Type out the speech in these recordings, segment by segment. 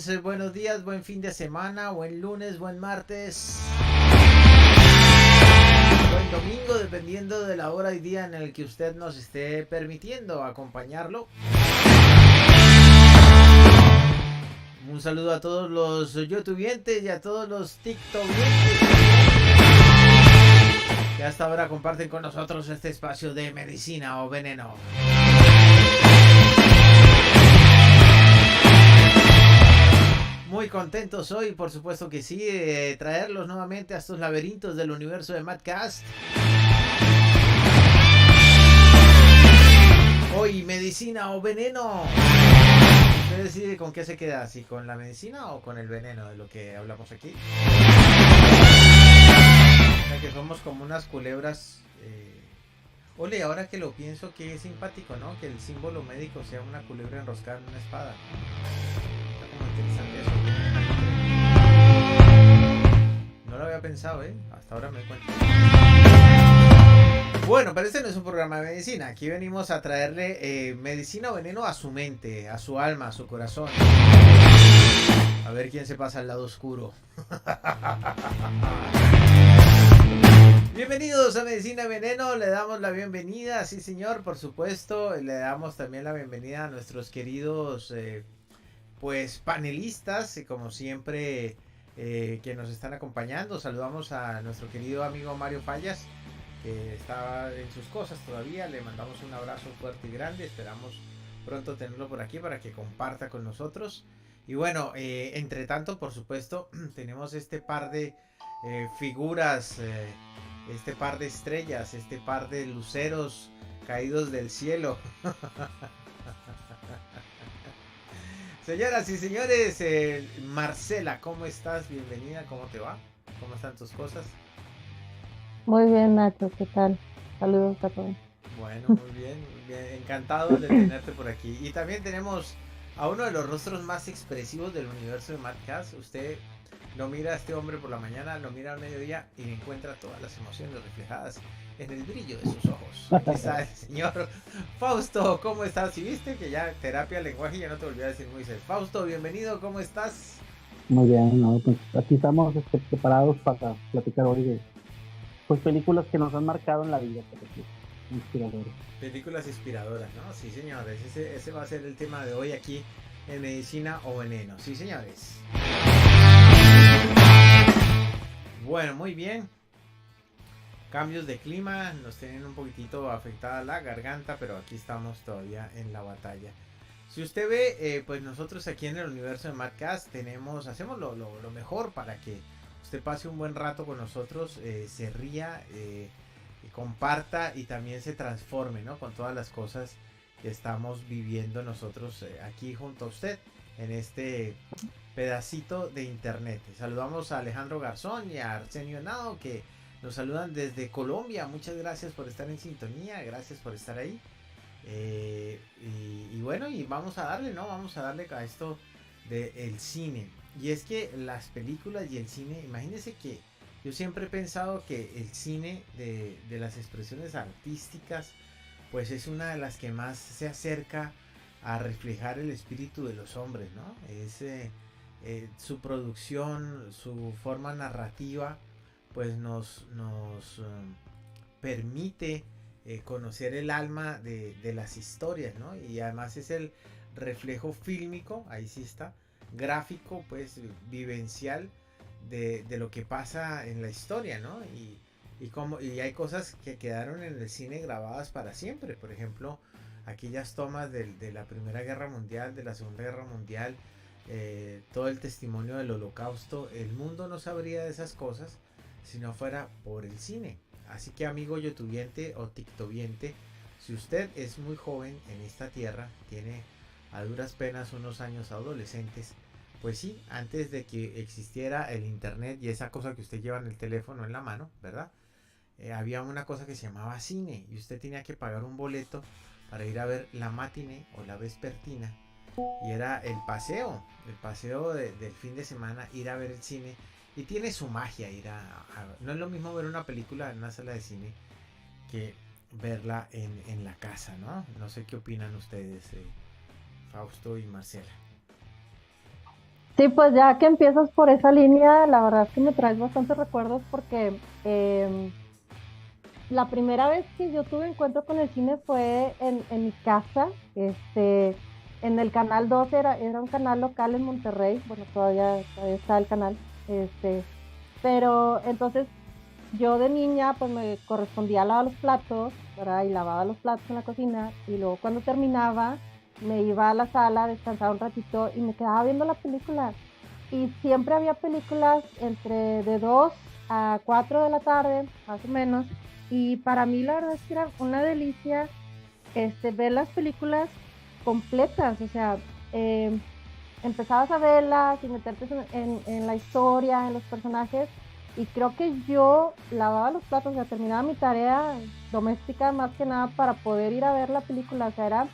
noches, buenos días, buen fin de semana, buen lunes, buen martes, buen domingo, dependiendo de la hora y día en el que usted nos esté permitiendo acompañarlo. Un saludo a todos los youtubientes y a todos los tiktokientes que hasta ahora comparten con nosotros este espacio de medicina o veneno. Muy contentos hoy, por supuesto que sí, de traerlos nuevamente a estos laberintos del universo de Madcast. Hoy, medicina o veneno. Usted decide con qué se queda, si con la medicina o con el veneno de lo que hablamos aquí. O sea que somos como unas culebras. Ole, ahora que lo pienso, que simpático, ¿no? Que el símbolo médico sea una culebra enroscada en una espada. Está como interesante eso. No lo había pensado, hasta ahora me doy cuenta. Bueno, pero este no es un programa de medicina. Aquí venimos a traerle medicina o veneno a su mente, a su alma, a su corazón. A ver quién se pasa al lado oscuro. Bienvenidos a Medicina Veneno, le damos la bienvenida, sí señor, por supuesto, le damos también la bienvenida a nuestros queridos pues panelistas, como siempre, que nos están acompañando. Saludamos a nuestro querido amigo Mario Fallas, que está en sus cosas todavía, le mandamos un abrazo fuerte y grande, esperamos pronto tenerlo por aquí para que comparta con nosotros. Y bueno, entre tanto, por supuesto, tenemos este par de figuras, este par de estrellas, este par de luceros caídos del cielo. Señoras y señores, Marcela, ¿cómo estás? Bienvenida, ¿cómo te va? ¿Cómo están tus cosas? Muy bien, Nacho, ¿qué tal? Saludos a todos. Bueno, muy bien, encantado de tenerte por aquí. Y también tenemos a uno de los rostros más expresivos del universo de Madcast. Usted lo mira a este hombre por la mañana, lo mira al mediodía y encuentra todas las emociones reflejadas en el brillo de sus ojos. Aquí está el señor Fausto, ¿cómo estás? Si viste que ya terapia lenguaje ya no te volví a decir Moisés. Fausto, bienvenido, ¿cómo estás? Muy bien, ¿no? Pues aquí estamos preparados para platicar hoy de pues, películas que nos han marcado en la vida, por ejemplo, inspiradoras. Películas inspiradoras, ¿no? Sí, señores, ese va a ser el tema de hoy aquí en Medicina o Veneno. Sí, señores. Bueno, muy bien. Cambios de clima nos tienen un poquitito afectada la garganta, pero aquí estamos todavía en la batalla. Si usted ve, pues nosotros aquí en el universo de Madcast hacemos lo mejor para que usted pase un buen rato con nosotros, se ría, comparta y también se transforme, ¿no? Con todas las cosas que estamos viviendo nosotros aquí junto a usted en este pedacito de internet. Saludamos a Alejandro Garzón y a Arsenio Nado, que nos saludan desde Colombia. Muchas gracias por estar en sintonía, gracias por estar ahí. Y bueno, y vamos a darle, ¿no? Vamos a darle a esto del cine. Y es que las películas y el cine, imagínense que yo siempre he pensado que el cine de las expresiones artísticas, pues es una de las que más se acerca a reflejar el espíritu de los hombres, ¿no? Es su producción, su forma narrativa, pues nos permite conocer el alma de las historias, ¿no? Y además es el reflejo fílmico, ahí sí está, gráfico, pues vivencial de lo que pasa en la historia, ¿no? Y hay cosas que quedaron en el cine grabadas para siempre, por ejemplo, aquellas tomas de la Primera Guerra Mundial, de la Segunda Guerra Mundial, todo el testimonio del Holocausto. El mundo no sabría de esas cosas si no fuera por el cine. Así que amigo youtubiente o tiktoviente, si usted es muy joven en esta tierra, tiene a duras penas unos años adolescentes, pues sí, antes de que existiera el internet y esa cosa que usted lleva en el teléfono en la mano, ¿verdad? Había una cosa que se llamaba cine y usted tenía que pagar un boleto para ir a ver la matinée o la vespertina, y era el paseo del fin de semana, ir a ver el cine. Y tiene su magia no es lo mismo ver una película en una sala de cine que verla en la casa, ¿no? No sé qué opinan ustedes, Fausto y Marcela. Sí, pues ya que empiezas por esa línea, la verdad es que me traes bastantes recuerdos porque la primera vez que yo tuve encuentro con el cine fue en mi casa, en el Canal 12, era un canal local en Monterrey, bueno, todavía está el canal, este, pero entonces yo de niña pues me correspondía lavar los platos, ¿verdad? Y lavaba los platos en la cocina y luego cuando terminaba me iba a la sala, descansaba un ratito y me quedaba viendo la película. Y siempre había películas entre de 2 a 4 de la tarde, más o menos. Y para mí la verdad es que era una delicia ver las películas completas, o sea, eh, empezabas a verlas y meterte en la historia, en los personajes, y creo que yo lavaba los platos, o sea, terminaba mi tarea doméstica más que nada para poder ir a ver la película, o sea,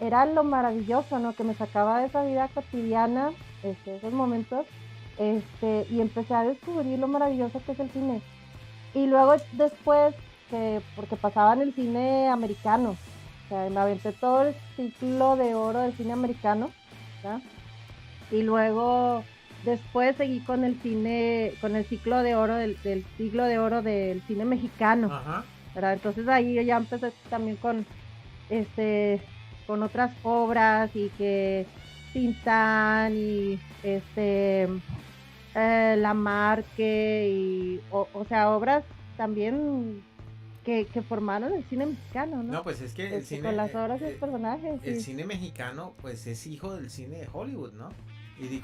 era lo maravilloso, ¿no? Que me sacaba de esa vida cotidiana, esos momentos, y empecé a descubrir lo maravilloso que es el cine. Y luego después, porque pasaba en el cine americano, o sea, me aventé todo el ciclo de oro del cine americano, ¿verdad? Y luego después seguí con el cine, con el ciclo de oro del siglo de oro del cine mexicano, Ajá. ¿verdad? Entonces ahí yo ya empecé también este, con otras obras y que Tintán y Lamarque y, o sea, obras también que formaron el cine mexicano, ¿no? No, pues es que Con las obras y los personajes, el y cine mexicano, pues es hijo del cine de Hollywood, ¿no?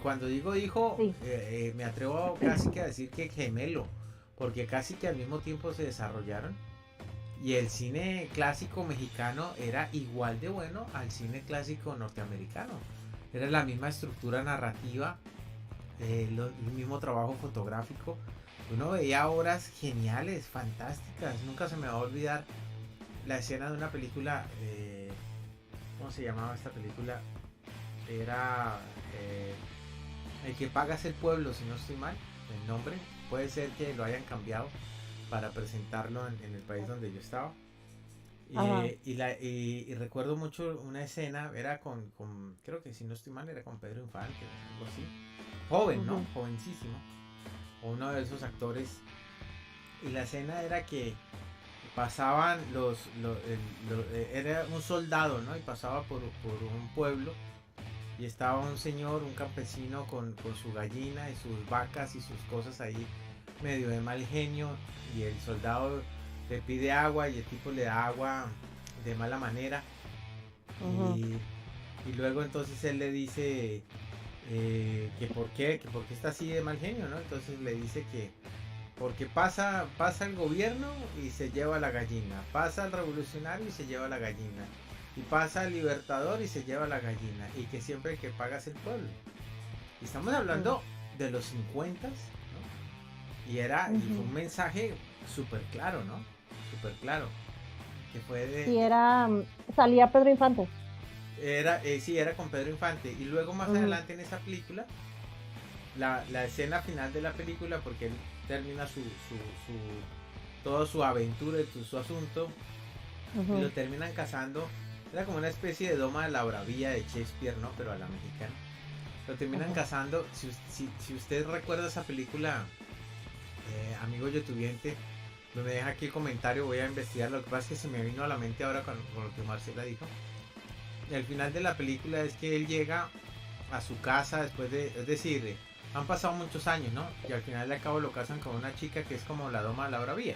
Cuando digo hijo, sí. me atrevo casi que a decir que gemelo, porque casi que al mismo tiempo se desarrollaron. Y el cine clásico mexicano era igual de bueno al cine clásico norteamericano. Era la misma estructura narrativa, el mismo trabajo fotográfico. Uno veía obras geniales, fantásticas. Nunca se me va a olvidar la escena de una película. ¿Cómo se llamaba esta película? Era El que paga es el pueblo, si no estoy mal. El nombre. Puede ser que lo hayan cambiado para presentarlo en el país donde yo estaba. Ajá. Y recuerdo mucho una escena, era creo que si no estoy mal, era con Pedro Infante, algo así. Joven, ¿no? Ujú. Jovencísimo. Uno de esos actores. Y la escena era que pasaban era un soldado, ¿no? Y pasaba por un pueblo y estaba un señor, un campesino con su gallina y sus vacas y sus cosas ahí medio de mal genio, y el soldado le pide agua y el tipo le da agua de mala manera, Ujú. y, y luego entonces él le dice que por qué está así de mal genio, ¿no? Entonces le dice que porque pasa el gobierno y se lleva la gallina, pasa el revolucionario y se lleva la gallina, y pasa el libertador y se lleva la gallina, y que siempre el que paga es el pueblo. Y estamos Sí. hablando de los 50, ¿no? Y fue Ujú. un mensaje súper claro, ¿no? Súper claro. Que fue Sí, salía Pedro Infante. sí, era con Pedro Infante. Y luego más Ujú. adelante en esa película, la escena final de la película, porque él termina toda su aventura y su asunto, y lo Ujú. terminan casando. Era como una especie de doma de la bravía de Shakespeare, ¿no? Pero a la mexicana. Lo terminan Ujú. casando. Si usted recuerda esa película, amigo youtubiente, me deja aquí el comentario, voy a investigar. Lo que pasa es que se me vino a la mente ahora con lo que Marcela dijo. Y al final de la película es que él llega a su casa después de, es decir, han pasado muchos años, ¿no? Y al final de cabo lo casan con una chica que es como la doma de la bravía.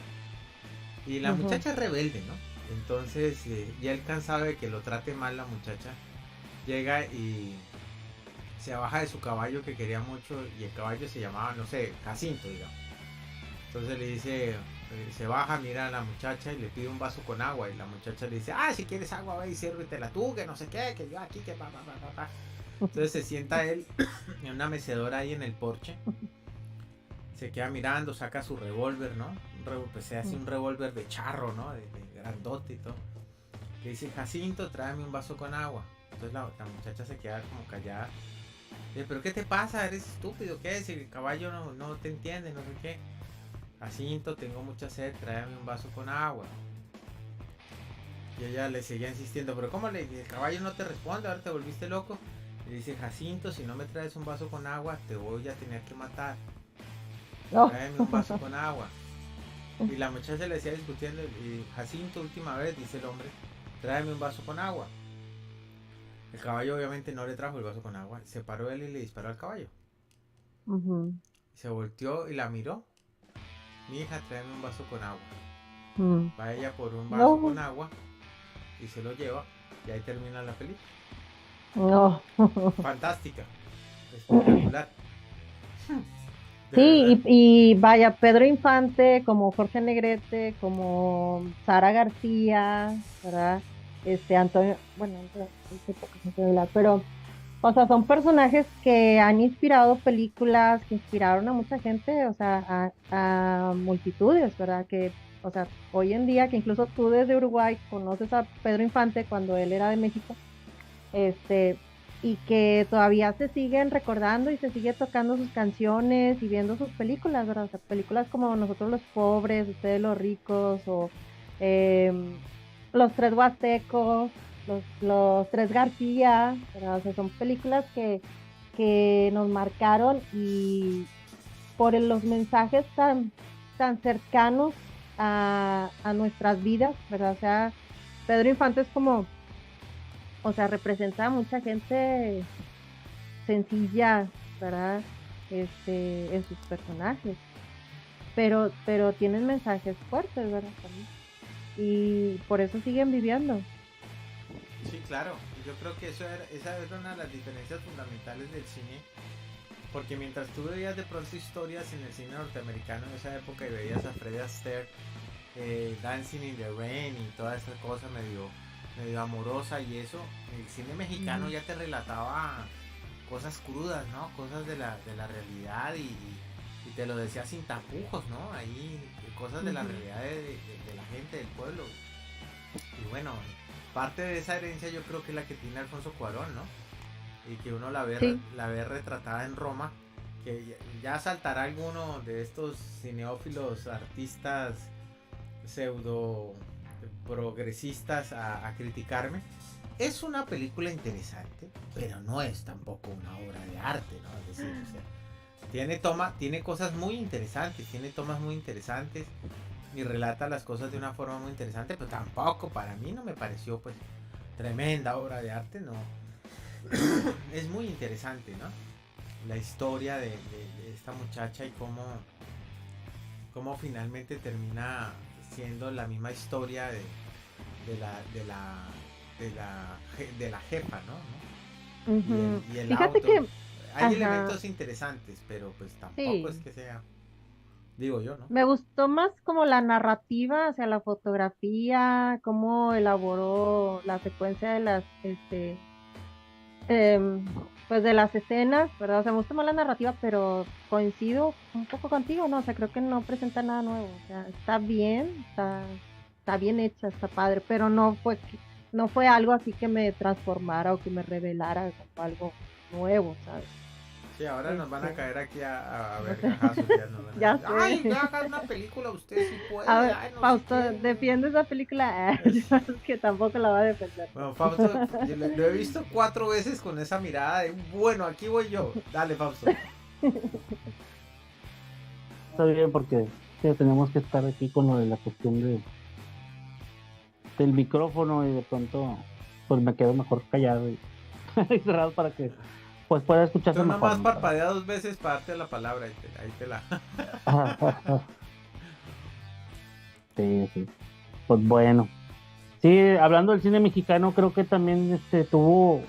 Y la Ujú. muchacha es rebelde, ¿no? Entonces, ya él cansado de que lo trate mal la muchacha, llega y se baja de su caballo que quería mucho, y el caballo se llamaba, no sé, Jacinto, digamos. Entonces le dice, se baja, mira a la muchacha y le pide un vaso con agua, y la muchacha le dice, si quieres agua, ve y sírvetela tú, que no sé qué, que yo aquí, que pa, pa, pa, pa, pa. Entonces se sienta él en una mecedora ahí en el porche, se queda mirando, saca su revólver, ¿no? Pues se hace un revólver de charro, ¿no? De grandote y todo. Le dice, Jacinto, tráeme un vaso con agua. Entonces la muchacha se queda como callada. Dice, ¿pero qué te pasa? ¿Eres estúpido? ¿Qué? Si el caballo no te entiende, no sé qué. Jacinto, tengo mucha sed, tráeme un vaso con agua. Y ella le seguía insistiendo, pero ¿cómo el caballo no te responde? Ahora te volviste loco. Le dice, Jacinto, si no me traes un vaso con agua, te voy a tener que matar. Oh. Tráeme un vaso con agua. Y la muchacha le decía discutiendo, y Jacinto, última vez, dice el hombre, tráeme un vaso con agua. El caballo obviamente no le trajo el vaso con agua. Se paró él y le disparó al caballo. Ujú. Se volteó y la miró. Mi hija, tráeme un vaso con agua. Mm. Va ella por un vaso No. con agua y se lo lleva. Y ahí termina la película. No. Fantástica. Espectacular. De Sí, verdad. y vaya, Pedro Infante, como Jorge Negrete, como Sara García, ¿verdad? Antonio, bueno, hace poco se fue a hablar, pero, o sea, son personajes que han inspirado películas, que inspiraron a mucha gente, o sea, a multitudes, ¿verdad? Que, o sea, hoy en día, que incluso tú desde Uruguay conoces a Pedro Infante cuando él era de México, este, y que todavía se siguen recordando y se sigue tocando sus canciones y viendo sus películas, ¿verdad? O sea, películas como Nosotros los Pobres, Ustedes los Ricos, o Los Tres Huastecos, los Tres García, ¿verdad? O sea, son películas que nos marcaron y por los mensajes tan cercanos a nuestras vidas, ¿verdad? O sea, Pedro Infante es como, o sea, representa a mucha gente sencilla, ¿verdad? En sus personajes, pero tienen mensajes fuertes, ¿verdad? También. Y por eso siguen viviendo. Sí, claro. Yo creo que esa era una de las diferencias fundamentales del cine. Porque mientras tú veías de pronto historias en el cine norteamericano en esa época y veías a Fred Astaire Dancing in the Rain y toda esa cosa medio amorosa y eso, el cine mexicano ya te relataba cosas crudas, ¿no? Cosas de la realidad y te lo decía sin tapujos, ¿no? Ahí cosas de la realidad de la gente, del pueblo. Y bueno, parte de esa herencia yo creo que es la que tiene Alfonso Cuarón, ¿no? Y que uno la ve, Sí. la ve retratada en Roma, que ya saltará alguno de estos cineófilos, artistas pseudo progresistas a criticarme. Es una película interesante, pero no es tampoco una obra de arte, ¿no? Es decir, o sea, tiene cosas muy interesantes, tiene tomas muy interesantes y relata las cosas de una forma muy interesante, pero tampoco para mí no me pareció pues tremenda obra de arte, no. Es muy interesante, ¿no? La historia de esta muchacha y cómo finalmente termina siendo la misma historia de la jefa, ¿no? Ujú. Y el Fíjate auto. que, Hay ajá, elementos interesantes, pero pues tampoco es sí, que sea, digo yo, ¿no? me gustó más como la narrativa, o sea, la fotografía, cómo elaboró la secuencia de las, em, pues de las escenas, ¿verdad? O sea, me gusta más la narrativa, pero coincido un poco contigo, ¿no? O sea, creo que no presenta nada nuevo, o sea, está bien, está bien hecha, está padre, pero no fue algo así que me transformara o que me revelara como algo nuevo, ¿sabes? Sí, ahora nos van a caer aquí a No sé. vergajazos, ya nos van a Ya decir, sé. ay, ya hagan una película, usted sí A puede, ver, ay, no sé Fausto, qué. ¿defiende esa película? Es- Yo es que tampoco la va a defender. Bueno, Fausto, yo lo he visto 4 veces con esa mirada de, bueno, aquí voy yo. Dale, Fausto. Está bien porque sí, tenemos que estar aquí con lo de la cuestión del micrófono y de pronto pues me quedo mejor callado y, y cerrado para que pues pueda escucharse Tú mejor, nomás ¿no? parpadea 2 veces para darte la palabra y ahí te la... Sí, sí. Pues bueno. Sí, hablando del cine mexicano, creo que también tuvo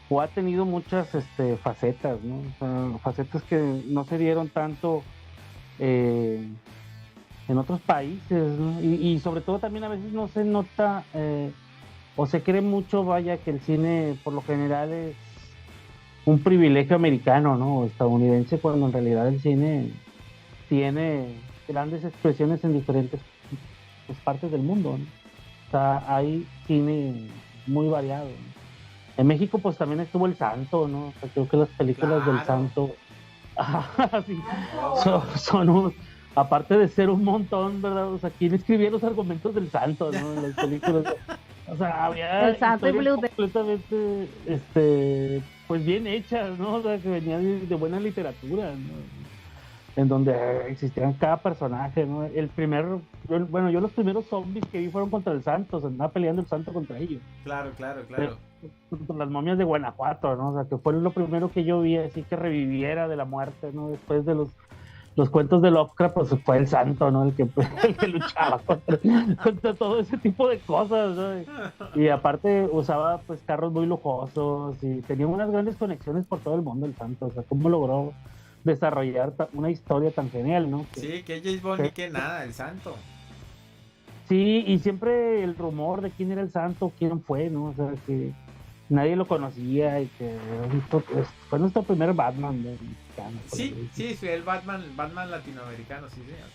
o ha tenido muchas facetas, ¿no? O sea, facetas que no se dieron tanto eh, en otros países, ¿no? Y sobre todo también a veces no se nota o se cree mucho, vaya, que el cine por lo general es un privilegio americano, ¿no? O estadounidense, cuando en realidad el cine tiene grandes expresiones en diferentes pues, partes del mundo, ¿no? O sea, hay cine muy variado, ¿no? En México pues también estuvo El Santo, ¿no? O sea, creo que las películas del Claro, Santo sí, obvio. son aparte de ser un montón, ¿verdad? O sea, ¿quién escribía los argumentos del Santo, ¿no? En las películas. O sea, había El Santo y historias Blue Demon. completamente, pues bien hechas, ¿no? O sea, que venían de buena literatura, ¿no? En donde existían cada personaje, ¿no? Yo los primeros zombies que vi fueron contra el Santo, se andaba peleando el Santo contra ellos. Claro, claro, Pero, claro. contra las momias de Guanajuato, ¿no? O sea, que fue lo primero que yo vi así que reviviera de la muerte, ¿no? Después de los cuentos de Lovecraft, pues fue el Santo, ¿no? El que luchaba contra todo ese tipo de cosas, ¿no? Y aparte usaba pues carros muy lujosos y tenía unas grandes conexiones por todo el mundo el Santo, o sea, cómo logró desarrollar una historia tan genial, ¿no? Sí, que James Bond ni que nada, el Santo. Sí, y siempre el rumor de quién era el Santo, quién fue, ¿no? O sea, que nadie lo conocía y que fue nuestro primer Batman mexicano. Sí, fue el Batman latinoamericano, sí, señor.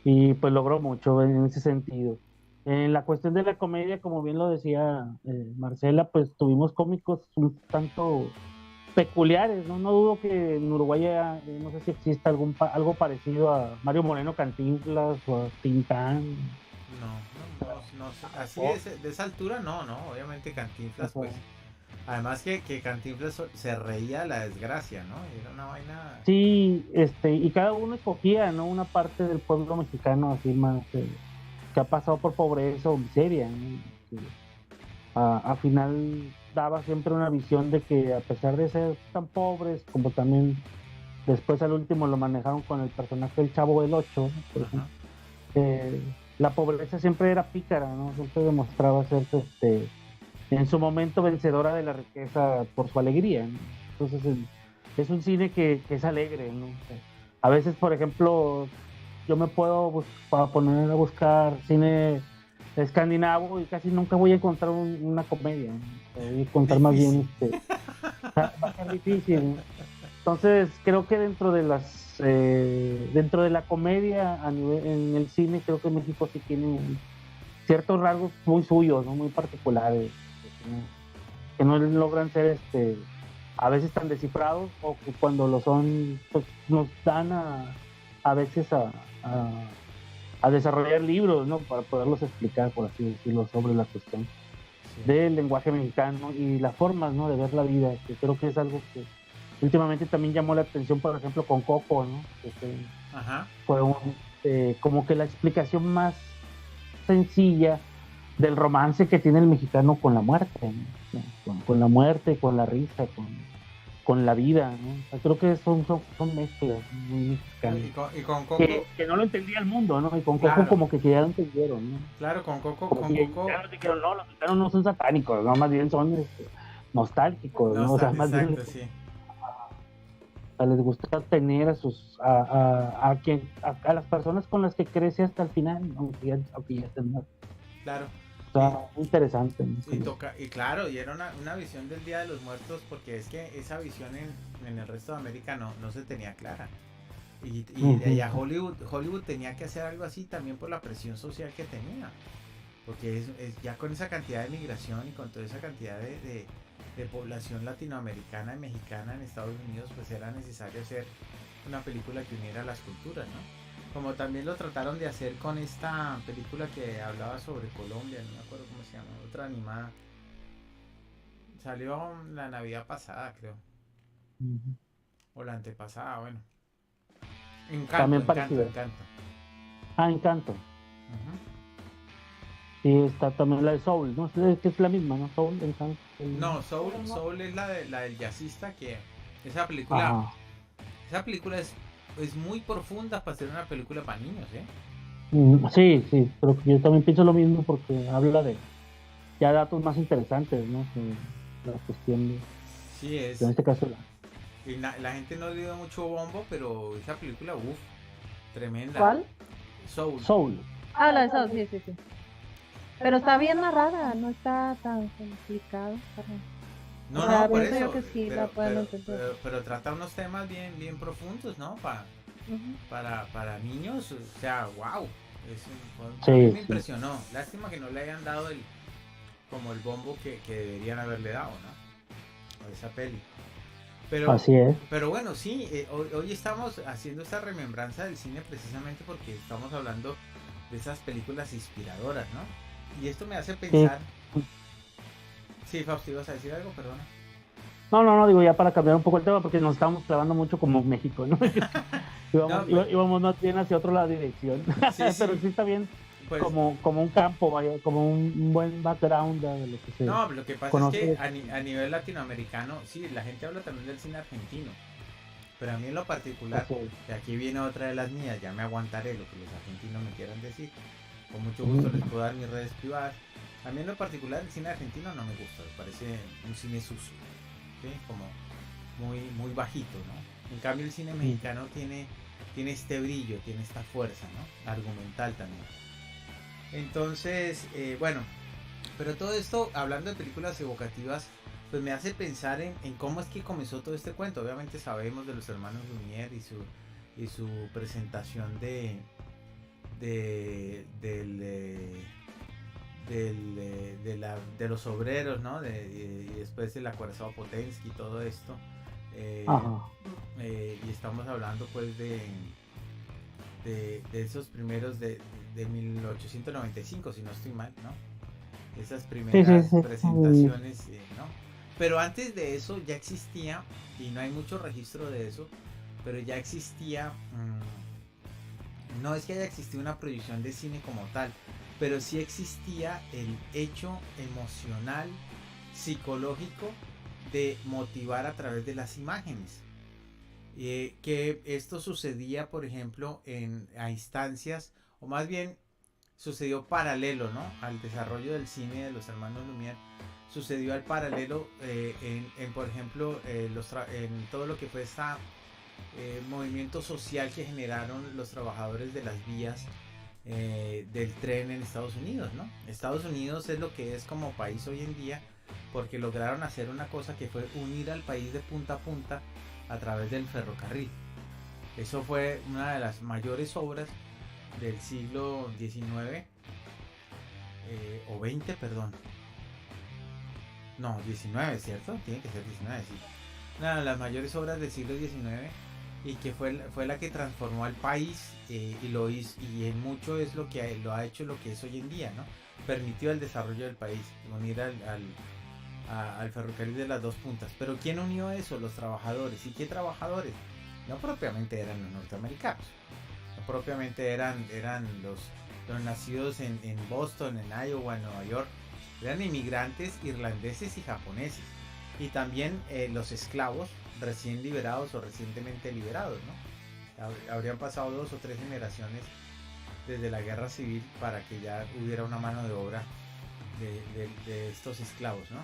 Y pues logró mucho en ese sentido. En la cuestión de la comedia, como bien lo decía Marcela, pues tuvimos cómicos un tanto peculiares, ¿no? No dudo que en Uruguay no sé si exista algo parecido a Mario Moreno Cantinflas o a Tintán. No, así de esa altura no, obviamente Cantinflas, pues, además que Cantinflas se reía de la desgracia, ¿no? Era una vaina. Sí, y cada uno escogía, ¿no? Una parte del pueblo mexicano así más, que ha pasado por pobreza o miseria, ¿no? A final daba siempre una visión de que a pesar de ser tan pobres, como también después al último lo manejaron con el personaje del Chavo del Ocho, por ejemplo, la pobreza siempre era pícara, ¿no? Siempre demostraba ser en su momento vencedora de la riqueza por su alegría, ¿no? Entonces es un cine que es alegre, ¿no? A veces, por ejemplo, yo me puedo poner a buscar cine escandinavo y casi nunca voy a encontrar una comedia, ¿no? Voy a encontrar más bien va a ser difícil, ¿no? Entonces creo que dentro de la comedia en el cine, creo que México sí tiene ciertos rasgos muy suyos, ¿no? Muy particulares, que no logran ser a veces tan descifrados, o que cuando lo son pues, nos dan a veces a desarrollar libros, ¿no? Para poderlos explicar, por así decirlo, sobre la cuestión del lenguaje mexicano y las formas, ¿no? De ver la vida, que creo que es algo que últimamente también llamó la atención, por ejemplo, con Coco, ¿no? Fue como que la explicación más sencilla del romance que tiene el mexicano con la muerte, ¿no? Con la muerte, con la risa, con la vida, ¿no? O sea, creo que son mezclas muy mexicanas. Y con Coco que no lo entendía el mundo, ¿no? Y con Coco claro. como que ya lo entendieron, ¿no? Claro, con Coco Ya nos dijeron, no, los mexicanos no son satánicos, no, más bien son nostálgicos, ¿no? O sea, más bien sí. Les gusta tener a las personas con las que crece hasta el final, aunque ya estén muertos. Claro. O sea, interesante, ¿no? Y claro, y era una visión del Día de los Muertos, porque es que esa visión en el resto de América no se tenía clara. Y ya Hollywood tenía que hacer algo así también por la presión social que tenía. Porque ya con esa cantidad de migración y con toda esa cantidad de población latinoamericana y mexicana en Estados Unidos, pues era necesario hacer una película que uniera las culturas, ¿no? Como también lo trataron de hacer con esta película que hablaba sobre Colombia, no me acuerdo cómo se llama, otra animada. Salió la Navidad pasada, creo. O la antepasada, bueno. Encanto. Encanto. Y está también la de Soul, ¿no? Que es la misma, ¿no? Soul, Encanto. No, Soul es la del jazzista, que esa película es muy profunda para ser una película para niños, ¿eh? Sí, pero yo también pienso lo mismo, porque habla de ya datos más interesantes, ¿no? Que la cuestión de... Sí, es. En este caso y la gente no le dio mucho bombo, pero esa película, tremenda. ¿Cuál? Soul. Ah, la de Soul, sí. Pero está bien narrada, no está tan complicado. No, por eso. Yo que sí, pero trata unos temas bien profundos, ¿no? Para niños, o sea, wow. Me impresionó. Lástima que no le hayan dado el bombo que deberían haberle dado, ¿no? A esa peli. Pero, así es. Pero bueno, sí, hoy estamos haciendo esta remembranza del cine precisamente porque estamos hablando de esas películas inspiradoras, ¿no? Y esto me hace pensar... Sí, Fausto, ¿ibas a decir algo? Perdona. No, digo ya para cambiar un poco el tema, porque nos estábamos clavando mucho como México, ¿no? No, pues, íbamos más bien hacia otro lado de dirección. sí, Pero sí, sí está bien, pues como un campo, vaya, como un buen background de lo que se no, lo que pasa es que conoce. a nivel latinoamericano, sí, la gente habla también del cine argentino, pero a mí en lo particular, Ok. y aquí viene otra de las mías, ya me aguantaré lo que los argentinos me quieran decir, con mucho gusto les puedo dar mis redes privadas. A mí en lo particular el cine argentino no me gusta, me parece un cine sucio, ¿sí? Como muy bajito, ¿no? En cambio el cine mexicano tiene este brillo, tiene esta fuerza, ¿no? Argumental también. Entonces, bueno, pero todo esto, hablando de películas evocativas, pues me hace pensar en cómo es que comenzó todo este cuento. Obviamente sabemos de los hermanos Lumière y su presentación de, del, de los obreros, ¿no? Y después del acorazado Potensky y todo esto. Eh, Ajá. y estamos hablando pues de esos primeros de 1895, si no estoy mal, ¿no? Esas Sí, sí, primeras sí. presentaciones, ¿no? Pero antes de eso ya existía, y no hay mucho registro de eso, pero ya existía, no es que haya existido una proyección de cine como tal, pero sí existía el hecho emocional, psicológico, de motivar a través de las imágenes. Que esto sucedía, por ejemplo, a instancias, o más bien sucedió paralelo, ¿no? Al desarrollo del cine de los hermanos Lumière, sucedió al paralelo por ejemplo, en todo lo que fue este movimiento social que generaron los trabajadores de las vías del tren en Estados Unidos, ¿no? Estados Unidos es lo que es como país hoy en día porque lograron hacer una cosa que fue unir al país de punta a punta a través del ferrocarril. Eso fue una de las mayores obras del siglo XIX o XX, perdón. No, XIX, ¿cierto? Tiene que ser XIX, sí. Una de las mayores obras del siglo XIX y que fue la que transformó al país y lo hizo, y en mucho es lo que lo ha hecho lo que es hoy en día, ¿no? Permitió el desarrollo del país, unir al ferrocarril de las dos puntas. Pero ¿quién unió eso? Los trabajadores. ¿Y qué trabajadores? No propiamente eran los norteamericanos, no propiamente eran los nacidos en Boston, en Iowa, en Nueva York. Eran inmigrantes irlandeses y japoneses. Y también los esclavos recién liberados o recientemente liberados, ¿no? Habrían pasado 2 o 3 generaciones desde la guerra civil para que ya hubiera una mano de obra de estos esclavos, ¿no?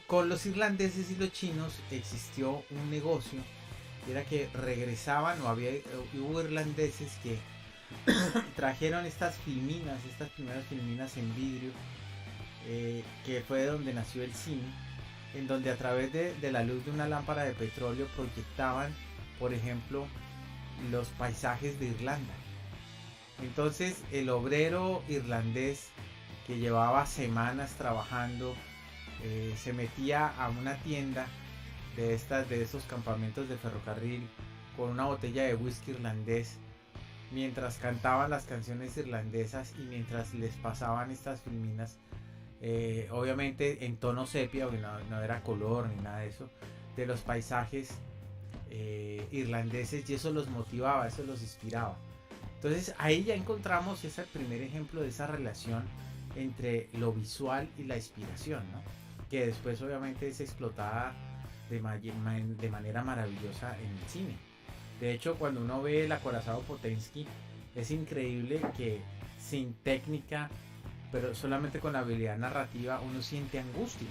Con los irlandeses y los chinos existió un negocio, era que regresaban hubo irlandeses que trajeron estas primeras filminas en vidrio, que fue donde nació el cine, en donde a través de la luz de una lámpara de petróleo proyectaban, por ejemplo, los paisajes de Irlanda. Entonces el obrero irlandés que llevaba semanas trabajando se metía a una tienda de esos campamentos de ferrocarril con una botella de whisky irlandés mientras cantaban las canciones irlandesas y mientras les pasaban estas filminas, obviamente en tono sepia, porque no era color ni nada de eso, de los paisajes irlandeses, y eso los motivaba, eso los inspiraba. Entonces ahí ya encontramos ese primer ejemplo de esa relación entre lo visual y la inspiración, ¿no? Que después obviamente es explotada de manera maravillosa en el cine. De hecho, cuando uno ve el acorazado Potensky, es increíble que sin técnica, pero solamente con la habilidad narrativa, uno siente angustia.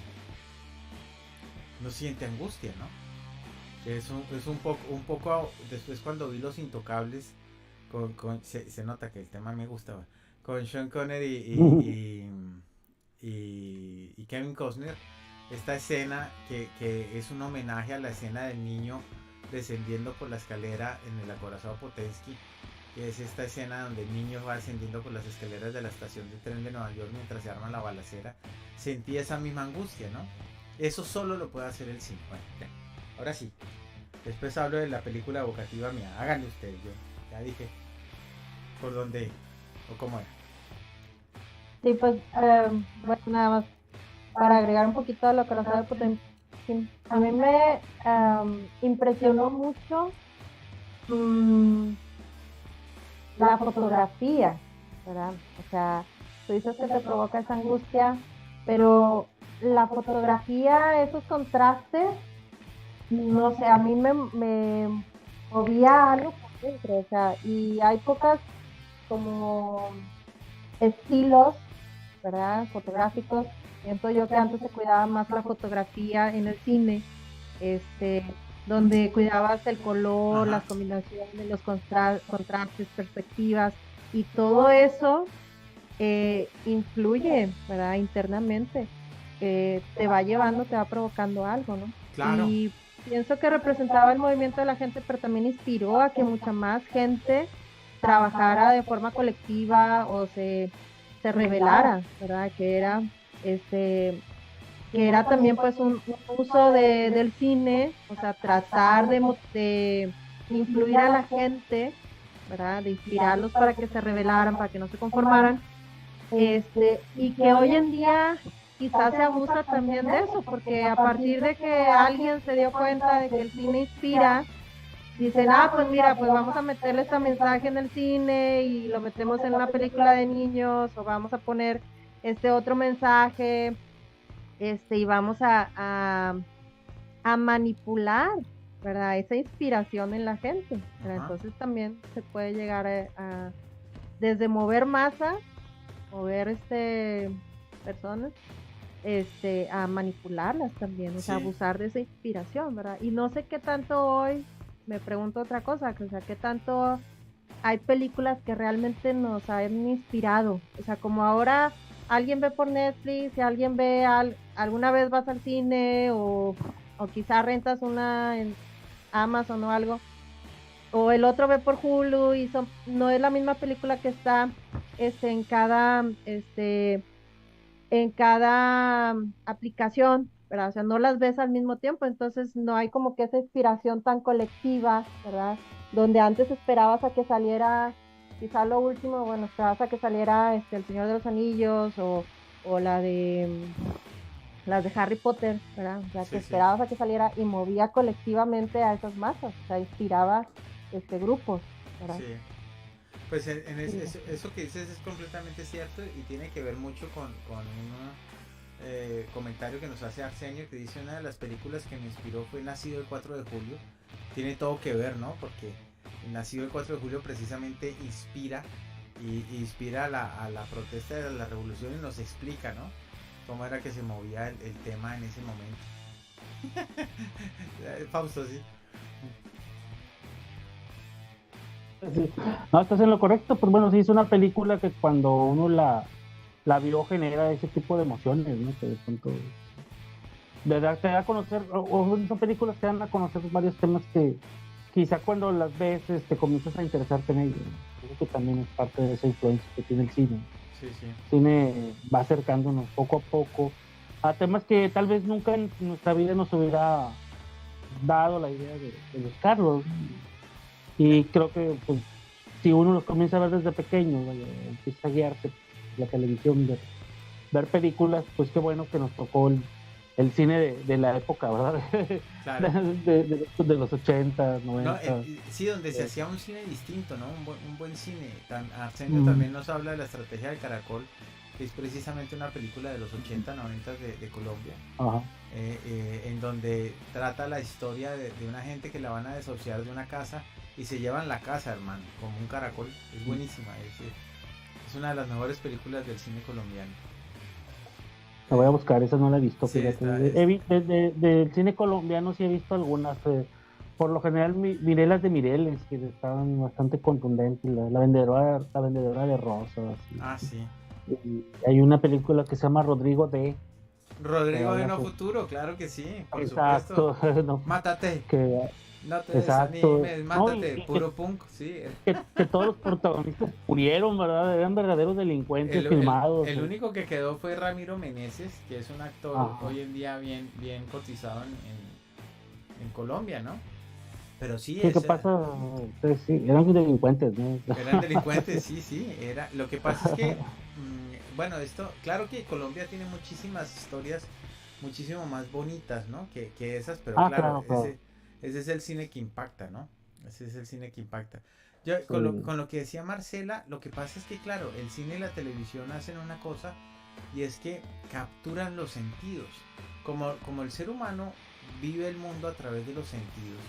Uno siente angustia, ¿no? Que es un poco, después cuando vi Los Intocables, se nota que el tema me gustaba, con Sean Connery y Kevin Costner, esta escena que es un homenaje a la escena del niño descendiendo por la escalera en el acorazado Potensky, que es esta escena donde el niño va descendiendo por las escaleras de la estación de tren de Nueva York mientras se arma la balacera. Sentí esa misma angustia, ¿no? Eso solo lo puede hacer el cine. Bueno, ya. Ahora sí, después hablo de la película evocativa mía. Háganlo ustedes, yo ya dije por dónde o cómo era. Sí, pues, bueno, nada más para agregar un poquito a lo que nos sabe Potencia. sí. A mí me impresionó mucho la fotografía, ¿verdad? O sea, tú dices que te provoca esa angustia, pero la fotografía, esos contrastes, no sé, a mí me movía algo por dentro, o sea, y hay pocas como estilos, ¿verdad? Fotográficos. Siento yo que antes se cuidaba más la fotografía en el cine, este, donde cuidabas el color, las Ajá. combinaciones, los contrastes, perspectivas, y todo eso influye, ¿verdad? Internamente, te va llevando, te va provocando algo, ¿no? Claro. Y pienso que representaba el movimiento de la gente, pero también inspiró a que mucha más gente trabajara de forma colectiva o se rebelara, ¿verdad? Este, que era también pues un uso del cine, o sea, tratar de influir a la gente, ¿verdad? De inspirarlos para que se rebelaran, para que no se conformaran, y que hoy en día quizás se abusa también de eso, porque a partir de que alguien se dio cuenta de que el cine inspira, dicen, pues mira, pues vamos a meterle este mensaje en el cine y lo metemos en una película de niños, o vamos a poner este otro mensaje, y vamos a manipular, ¿verdad? Esa inspiración en la gente, ¿verdad? Ajá. Entonces también se puede llegar desde mover masas, mover personas, a manipularlas también, o sea, Sí. abusar de esa inspiración, ¿verdad? Y no sé qué tanto hoy, me pregunto otra cosa, o sea, qué tanto hay películas que realmente nos han inspirado, o sea, como ahora alguien ve por Netflix, si alguien ve, alguna vez vas al cine o quizá rentas una en Amazon o algo, o el otro ve por Hulu y no es la misma película que está en cada aplicación, ¿verdad? O sea, no las ves al mismo tiempo, entonces no hay como que esa inspiración tan colectiva, ¿verdad? Donde antes esperabas a que saliera, quizá lo último, bueno, esperabas a que saliera El Señor de los Anillos o las de Harry Potter, ¿verdad? O sea, que Sí, sí. esperabas a que saliera y movía colectivamente a esas masas, o sea, inspiraba grupos, ¿verdad? Sí. Pues Sí. eso que dices es completamente cierto y tiene que ver mucho con un comentario que nos hace Arsenio, que dice: una de las películas que me inspiró fue Nacido el 4 de julio. Tiene todo que ver, ¿no? Porque Nacido el 4 de julio precisamente inspira y inspira a la protesta de la revolución y nos explica, ¿no? Cómo era que se movía el tema en ese momento. Fausto, sí. Sí. No, estás en lo correcto, pues bueno, sí es una película que cuando uno la vio genera ese tipo de emociones, ¿no? Que de pronto te da a conocer, o son películas que dan a conocer varios temas que quizá cuando las ves te comienzas a interesarte en ellos, ¿no? Creo que también es parte de esa influencia que tiene el cine. Sí, sí. El cine va acercándonos poco a poco a temas que tal vez nunca en nuestra vida nos hubiera dado la idea de buscarlos, ¿no? Y creo que pues, si uno los comienza a ver desde pequeño, vaya, empieza a guiarse por la televisión, ver películas, pues qué bueno que nos tocó el cine de la época, ¿verdad? Claro. De los 80, No, 90. sí, donde se hacía un cine distinto, ¿no? Un buen cine. Arsenio también nos habla de La Estrategia del Caracol, que es precisamente una película de los 80, 90 de Colombia, Ajá. en donde trata la historia de una gente que la van a desahuciar de una casa y se llevan la casa, hermano, como un caracol. Es buenísima, es una de las mejores películas del cine colombiano. La voy a buscar, esa no la he visto, Sí, fíjate. Del cine colombiano sí he visto algunas. Por lo general miré las de Mireles, que estaban bastante contundentes. La vendedora de rosas. Ah, sí. Y hay una película que se llama Rodrigo D. Que Rodrigo de habla No Futuro, claro que sí, por supuesto. exacto. No, Mátate, que, no te exacto. desanimes, No, mátate, puro punk, sí. que todos los protagonistas murieron, ¿verdad? Eran verdaderos delincuentes filmados. El único que quedó fue Ramiro Meneses, que es un actor Ajá. hoy en día bien cotizado en Colombia, ¿no? Pero sí, Sí, ¿qué pasa? Pues, sí, eran delincuentes, ¿no? eran delincuentes, sí, sí. Lo que pasa es que, bueno, claro que Colombia tiene muchísimas historias muchísimo más bonitas, ¿no? Que esas, pero Ah, claro, claro, claro. ese es el cine que impacta, ¿no? Ese es el cine que impacta. Yo, Sí. con lo que decía Marcela, lo que pasa es que, claro, el cine y la televisión hacen una cosa y es que capturan los sentidos. Como el ser humano vive el mundo a través de los sentidos,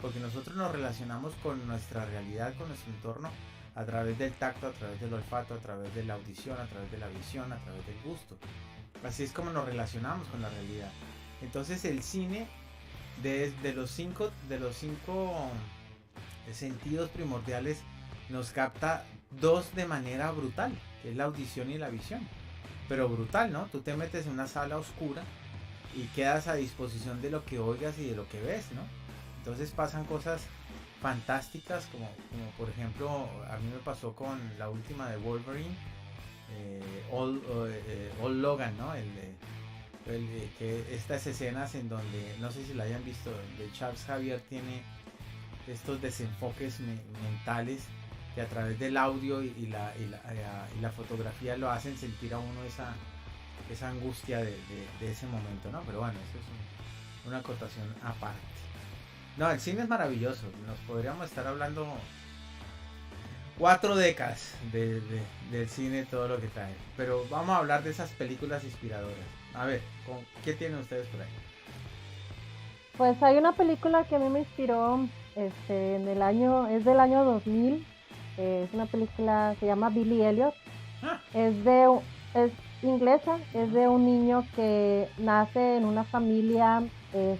porque nosotros nos relacionamos con nuestra realidad, con nuestro entorno, a través del tacto, a través del olfato, a través de la audición, a través de la visión, a través del gusto. Así es como nos relacionamos con la realidad. Entonces el cine, de los cinco sentidos primordiales, nos capta dos de manera brutal, que es la audición y la visión. Pero brutal, ¿no? Tú te metes en una sala oscura y quedas a disposición de lo que oigas y de lo que ves, ¿no? Entonces pasan cosas fantásticas como por ejemplo a mí me pasó con la última de Wolverine, Old Logan, ¿no? Que estas escenas en donde, no sé si la hayan visto, donde Charles Xavier tiene estos desenfoques mentales que a través del audio y la fotografía lo hacen sentir a uno esa angustia de ese momento, ¿no? Pero bueno, eso es una acotación aparte. No, el cine es maravilloso. Nos podríamos estar hablando 4 décadas del cine, todo lo que trae. Pero vamos a hablar de esas películas inspiradoras. A ver, ¿qué tienen ustedes por ahí? Pues hay una película que a mí me inspiró, es del año 2000. Es una película, se llama Billy Elliot. Ah, Es inglesa, es de un niño que nace en una familia, es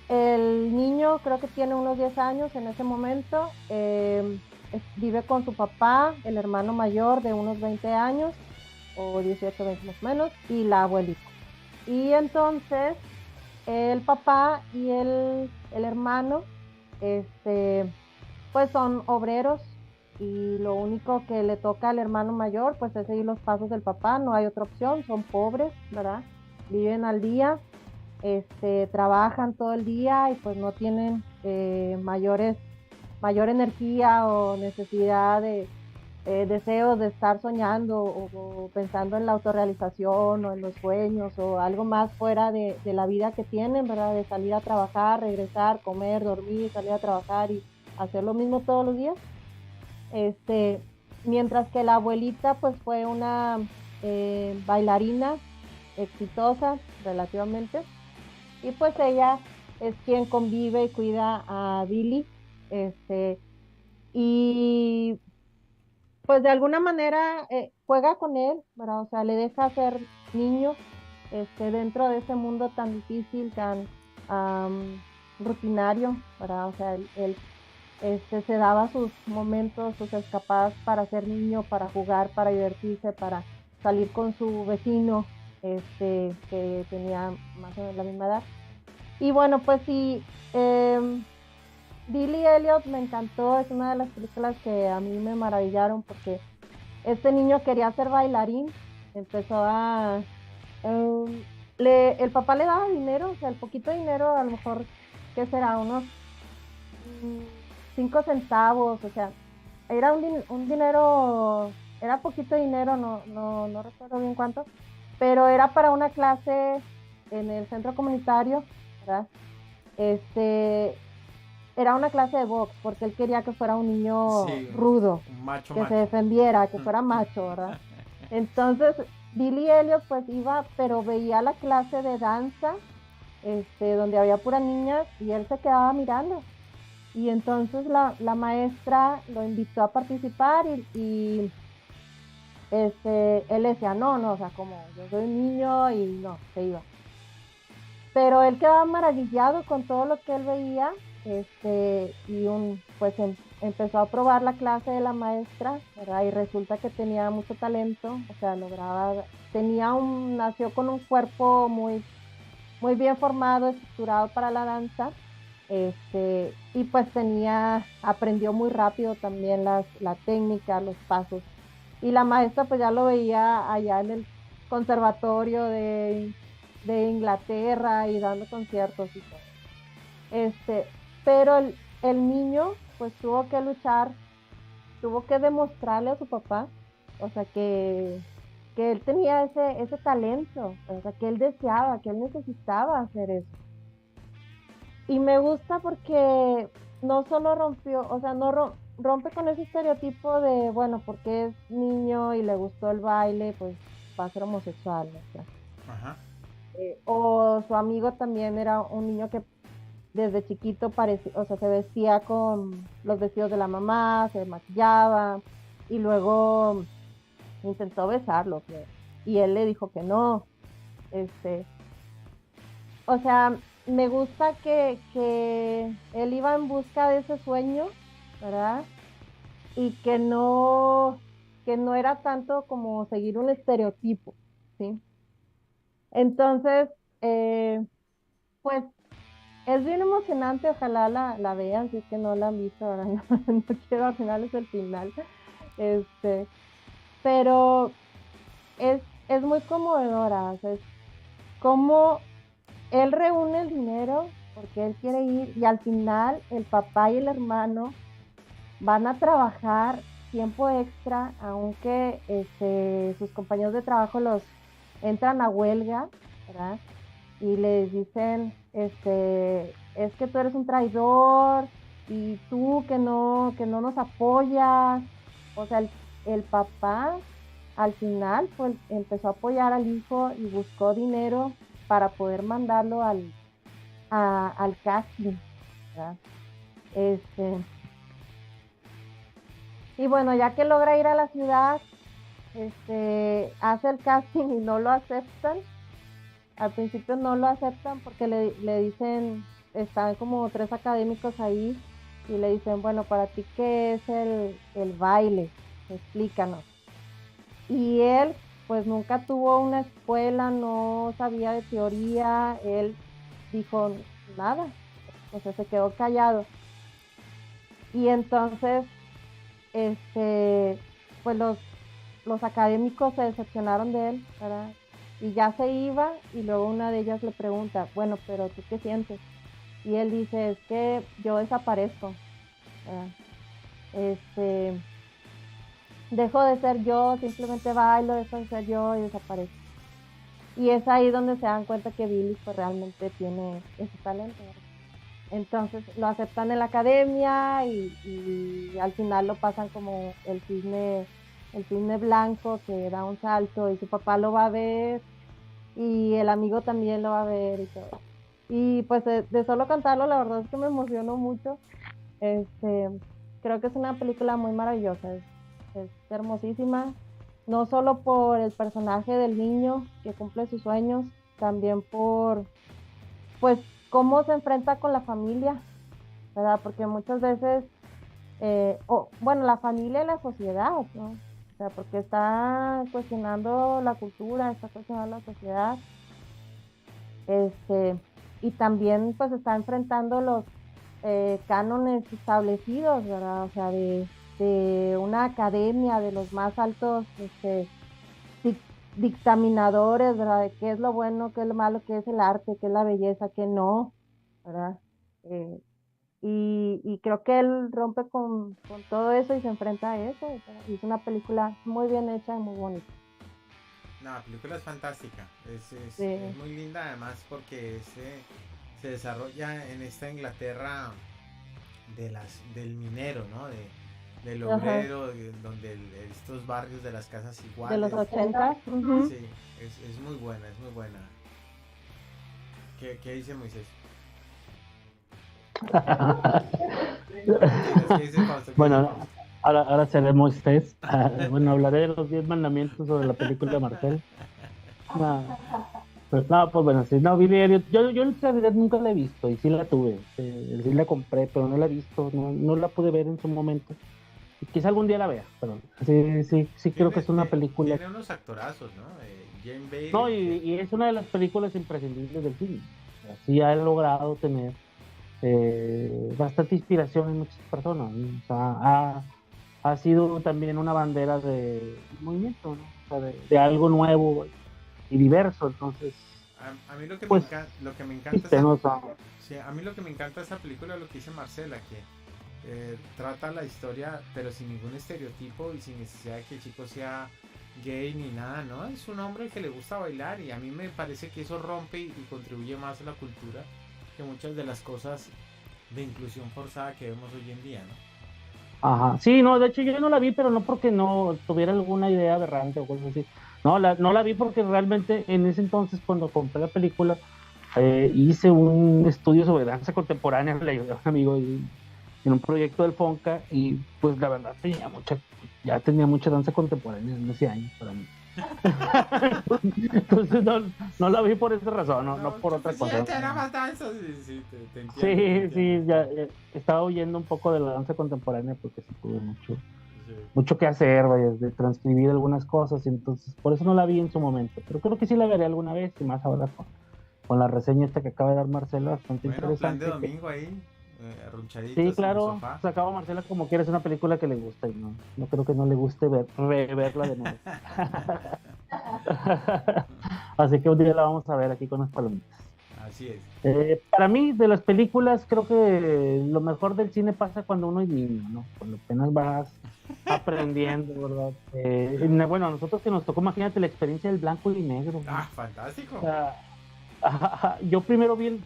el niño, creo que tiene unos 10 años en ese momento. Vive con su papá, el hermano mayor de unos 20 años o 18, 20 más o menos, y la abuelita. Y entonces el papá y el hermano, pues son obreros, y lo único que le toca al hermano mayor pues es seguir los pasos del papá, no hay otra opción, son pobres, ¿verdad? Viven al día, trabajan todo el día y pues no tienen mayor energía o necesidad de deseos de estar soñando o pensando en la autorrealización o en los sueños o algo más fuera de la vida que tienen, ¿verdad? De salir a trabajar, regresar, comer, dormir, salir a trabajar y hacer lo mismo todos los días. Este, Mientras que la abuelita pues fue una bailarina exitosa relativamente, y pues ella es quien convive y cuida a Billy, este, y pues de alguna manera juega con él, ¿verdad? O sea, le deja ser niño, dentro de ese mundo tan difícil, tan am, rutinario, ¿verdad? O sea, él se daba sus momentos, sus escapadas para ser niño, para jugar, para divertirse, para salir con su vecino, que tenía más o menos la misma edad. Y bueno, pues sí, Billy Elliot me encantó, es una de las películas que a mí me maravillaron porque este niño quería ser bailarín, empezó el papá le daba dinero, o sea, el poquito dinero, a lo mejor, ¿qué será? Unos 5 centavos, o sea, era un dinero, era poquito dinero, no recuerdo bien cuánto, pero era para una clase en el centro comunitario, ¿verdad? Este, Era una clase de box, porque él quería que fuera un niño sí, rudo, un macho que se macho. defendiera, que fuera macho, ¿verdad? Entonces, Billy Elliot pues iba, pero veía la clase de danza, donde había puras niñas, y él se quedaba mirando. Y entonces la maestra lo invitó a participar y él decía, no, no, o sea, como yo soy un niño, y no, se iba. Pero él quedaba maravillado con todo lo que él veía, pues empezó a probar la clase de la maestra, ¿verdad? Y resulta que tenía mucho talento, o sea, nació con un cuerpo muy, muy bien formado, estructurado para la danza, y pues aprendió muy rápido también la técnica, los pasos. Y la maestra pues ya lo veía allá en el conservatorio de Inglaterra y dando conciertos y todo. Este, pero el niño pues tuvo que luchar, tuvo que demostrarle a su papá, o sea, que él tenía ese talento, o sea, que él deseaba, que él necesitaba hacer eso. Y me gusta porque no solo rompió, o sea, no rompe con ese estereotipo de, bueno, porque es niño y le gustó el baile, pues va a ser homosexual, ¿no? O sea, Ajá. o su amigo también era un niño que desde chiquito parecía, o sea, se vestía con los vestidos de la mamá, se maquillaba y luego intentó besarlo, y él le dijo que no. Este, o sea, me gusta que él iba en busca de ese sueño, ¿verdad? Y que no era tanto como seguir un estereotipo, ¿sí? Entonces, eh, pues es bien emocionante, ojalá la vean, si es que no la han visto, ahora no, no quiero arruinarles el final, este, pero es muy conmovedora, o sea, es como él reúne el dinero porque él quiere ir y al final el papá y el hermano van a trabajar tiempo extra, aunque sus compañeros de trabajo los entran a huelga, ¿verdad? Y les dicen, es que tú eres un traidor y tú que no nos apoyas. O sea, el papá al final pues empezó a apoyar al hijo y buscó dinero para poder mandarlo al casting, ¿verdad? Este, y bueno, ya que logra ir a la ciudad, hace el casting y no lo aceptan. Al principio no lo aceptan porque le dicen, están como tres académicos ahí y le dicen, bueno, para ti, ¿qué es el baile? Explícanos. Y él, pues nunca tuvo una escuela, no sabía de teoría, él dijo nada, o sea, se quedó callado. Y entonces, pues los académicos se decepcionaron de él, ¿verdad? Y ya se iba y luego una de ellas le pregunta, bueno, pero ¿tú qué sientes? Y él dice, es que yo desaparezco, ¿verdad? Este, dejo de ser yo, simplemente bailo, dejo de ser yo y desaparezco. Y es ahí donde se dan cuenta que Billy pues realmente tiene ese talento, ¿verdad? Entonces lo aceptan en la academia y al final lo pasan como el cisne blanco que da un salto y su papá lo va a ver y el amigo también lo va a ver y todo. Y pues de solo cantarlo, la verdad es que me emocionó mucho. Este, creo que es una película muy maravillosa, es hermosísima, no solo por el personaje del niño que cumple sus sueños, también por, pues, cómo se enfrenta con la familia, ¿verdad? Porque muchas veces, bueno, la familia y la sociedad, ¿no? O sea, porque está cuestionando la cultura, está cuestionando la sociedad, este, y también pues está enfrentando los cánones establecidos, ¿verdad? O sea, de una academia de los más altos dic- dictaminadores, ¿verdad? De qué es lo bueno, qué es lo malo, qué es el arte, qué es la belleza, qué no, ¿verdad? Eh, y creo que él rompe con todo eso y se enfrenta a eso. O sea, y es una película muy bien hecha y muy bonita. No, la película es fantástica. Es Sí, muy linda además porque se desarrolla en esta Inglaterra del minero, ¿no? Del ajá, obrero, donde estos barrios de las casas de los iguales. 80. Ujú. Sí, es muy buena, es muy buena. ¿Qué dice Moisés? Mentiras, ¿qué dice Fausto? ¿Qué dice Bueno, Fausto? ahora seremos ustedes. Bueno, hablaré de los 10 mandamientos sobre la película de Marcel. No, pues, no, pues bueno, sí, no, Billy Elliot, yo en realidad nunca la he visto y sí la tuve, sí la compré, pero no la he visto, no la pude ver en su momento. Y quizá algún día la vea, pero sí creo que es una película. Tiene unos actorazos, ¿no? Jane No, Bailey, y es una de las películas imprescindibles del cine. Así ha logrado tener bastante inspiración en muchas personas, ¿no? O sea, ha sido también una bandera de movimiento, ¿no? O sea, de algo nuevo y diverso, entonces, a mí pues, lo que me encanta viste, esa, ¿no? O sea, sí, a mí lo que me encanta esa película es lo que dice Marcela, que trata la historia pero sin ningún estereotipo y sin necesidad de que el chico sea gay ni nada, ¿no? Es un hombre que le gusta bailar y a mí me parece que eso rompe y contribuye más a la cultura que muchas de las cosas de inclusión forzada que vemos hoy en día, ¿no? Ajá, sí, no, de hecho yo no la vi, pero no porque no tuviera alguna idea aberrante o cosas así. No la vi porque realmente en ese entonces, cuando compré la película, hice un estudio sobre danza contemporánea, le ayudé a un amigo en un proyecto del Fonca, y pues la verdad ya tenía mucha danza contemporánea en ese año para mí. Entonces no la vi por esa razón, no por otra cosa. Era más danza, sí, te entiendo. Sí, te sí, entiendo. ya estaba oyendo un poco de la danza contemporánea porque sí tuve Sí. mucho que hacer, vaya, de transcribir algunas cosas, y entonces por eso no la vi en su momento, pero creo que sí la veré alguna vez, y más ahora con la reseña esta que acaba de dar Marcela, bastante Bueno, plan interesante. de domingo ahí, Sí, arrunchaditos en el claro, sofá. sacaba Marcela como quiera, es una película que le gusta, y no creo que no le guste reverla de nuevo. Así que un día la vamos a ver aquí con las palomitas. Así es. Para mí, de las películas, creo que lo mejor del cine pasa cuando uno es niño, ¿no? Cuando apenas vas aprendiendo, ¿verdad? Bueno, a nosotros que nos tocó, imagínate la experiencia del blanco y negro, ¿no? Fantástico. O sea, yo primero vi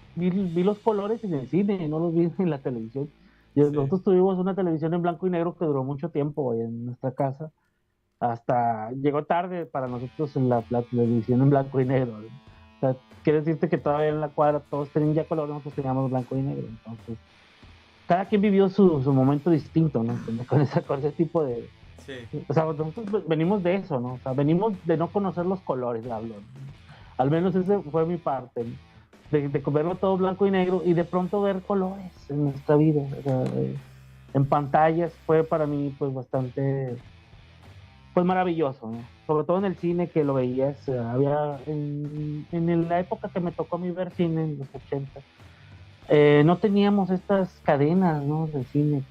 los colores en el cine, no los vi en la televisión. Sí. Nosotros tuvimos una televisión en blanco y negro que duró mucho tiempo en nuestra casa. Hasta llegó tarde para nosotros en la televisión en blanco y negro, ¿no? O sea, quiere decirte que todavía en la cuadra todos tenían ya color, nosotros teníamos blanco y negro. Entonces, cada quien vivió su momento distinto, ¿no? Con ese tipo de... Sí. O sea, nosotros venimos de eso, ¿no? O sea, venimos de no conocer los colores, hablo, ¿no? Al menos ese fue mi parte, ¿no? De verlo todo blanco y negro y de pronto ver colores en nuestra vida. O sea, en pantallas fue para mí pues bastante pues maravilloso, ¿no? Sobre todo en el cine que lo veías, había en la época que me tocó a mí ver cine en los 80, no teníamos estas cadenas, ¿no? De cine.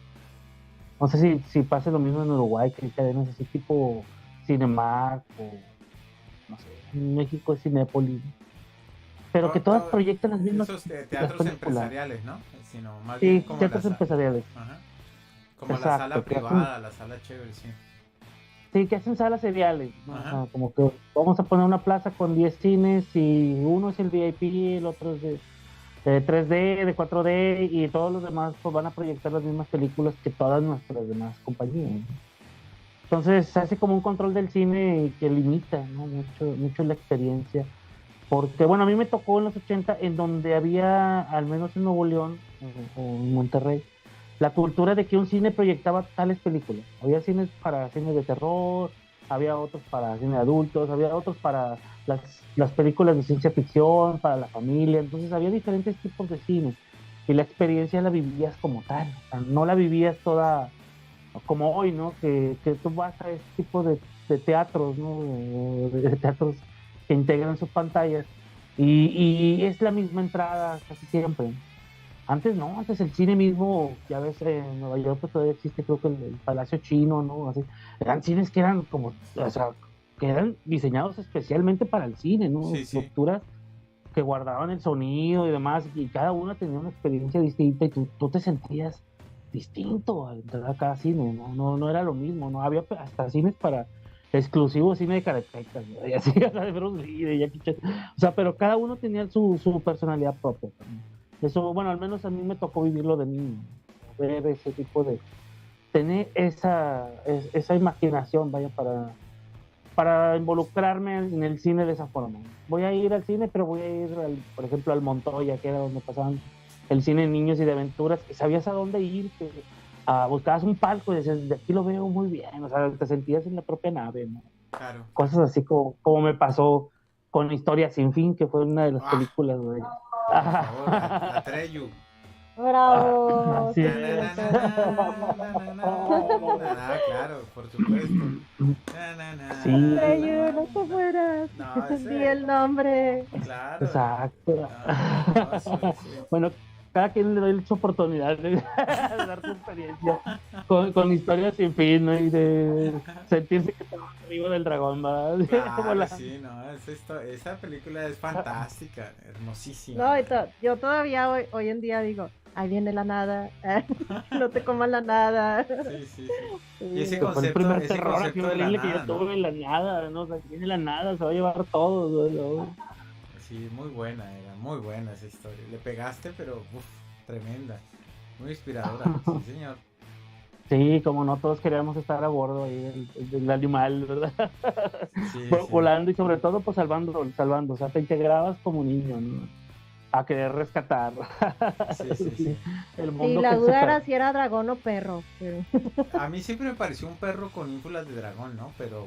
No sé si pasa lo mismo en Uruguay, que hay cadenas así tipo Cinemark o no sé, en México es Cinépolis, pero que todas proyectan las mismas Esos las teatros películas. empresariales, ¿no? Sino más bien Sí, como teatros empresariales. Ajá. Como la Exacto, sala privada, la sala chévere, sí. Sí, que hacen salas seriales, ¿no? O Ajá. sea, como que vamos a poner una plaza con 10 cines y uno es el VIP, el otro es de 3D, de 4D, y todos los demás pues van a proyectar las mismas películas que todas nuestras demás compañías, ¿no? Entonces se hace como un control del cine que limita, ¿no? Mucho la experiencia. Porque, bueno, a mí me tocó en los 80 en donde había, al menos en Nuevo León o en Monterrey, la cultura de que un cine proyectaba tales películas. Había cines para cine de terror, había otros para cine de adultos, había otros para las películas de ciencia ficción, para la familia. Entonces había diferentes tipos de cine y la experiencia la vivías como tal. O sea, no la vivías toda como hoy, ¿no? Que tú vas a este tipo de teatros, ¿no? De teatros que integran sus pantallas y es la misma entrada casi siempre. Antes no, antes el cine mismo, ya ves, en Nueva York pues, todavía existe, creo que el Palacio Chino, ¿no? Así, eran cines que eran como, o sea, que eran diseñados especialmente para el cine, ¿no? Sí, sí. Estructuras que guardaban el sonido y demás, y cada una tenía una experiencia distinta y tú te sentías distinto al entrar a cada cine, no era lo mismo, ¿no? Había hasta cines para exclusivo cine de karatecas, ¿no? Y así, de Bruce Lee, de Jackie Chan. O sea, pero cada uno tenía su personalidad propia también. Eso, bueno, al menos a mí me tocó vivirlo de niño, ver ese tipo de, tener esa imaginación, vaya, para involucrarme en el cine de esa forma. Voy a ir al cine, pero voy a ir, por ejemplo, al Montoya, que era donde pasaban el cine de niños y de aventuras, que sabías a dónde ir, que buscabas un palco y decías, de aquí lo veo muy bien, o sea, te sentías en la propia nave, ¿no? Claro. Cosas así como me pasó con Historia Sin Fin, que fue una de las películas, güey. Por favor, Atreyu. Bravo. Así Sí, es. Claro, por supuesto. Sí. Atreyu, no te mueras. No, ese- Di el nombre. Claro. Exacto. No, sí. Bueno, cada quien le doy su oportunidad de dar su experiencia con Historias Sin Fin, ¿no? Y de sentirse que está arriba del dragón, ¿verdad? Como Claro, la- sí, no, esa película es fantástica, hermosísima. No, yo todavía hoy en día digo, ahí viene la nada, no te comas la nada. Sí, sí, sí. Y ese Fue el concepto, primer ese terror concepto de la horrible que nada, yo ¿no? tuve, la nada, ¿no? O sea, viene la nada, se va a llevar todo, ¿no? Sí, muy buena, era muy buena esa historia. Le pegaste, pero uf, tremenda. Muy inspiradora, sí, señor. Sí, como no, todos queríamos estar a bordo ahí del animal, ¿verdad? Sí, sí, Volando y sobre todo, pues salvando, o sea, te integrabas como niño, ¿no? A querer rescatar sí, sí, sí. el Sí, mundo la que se duda era si era dragón o perro, pero A mí siempre me pareció un perro con ínfulas de dragón, ¿no? Pero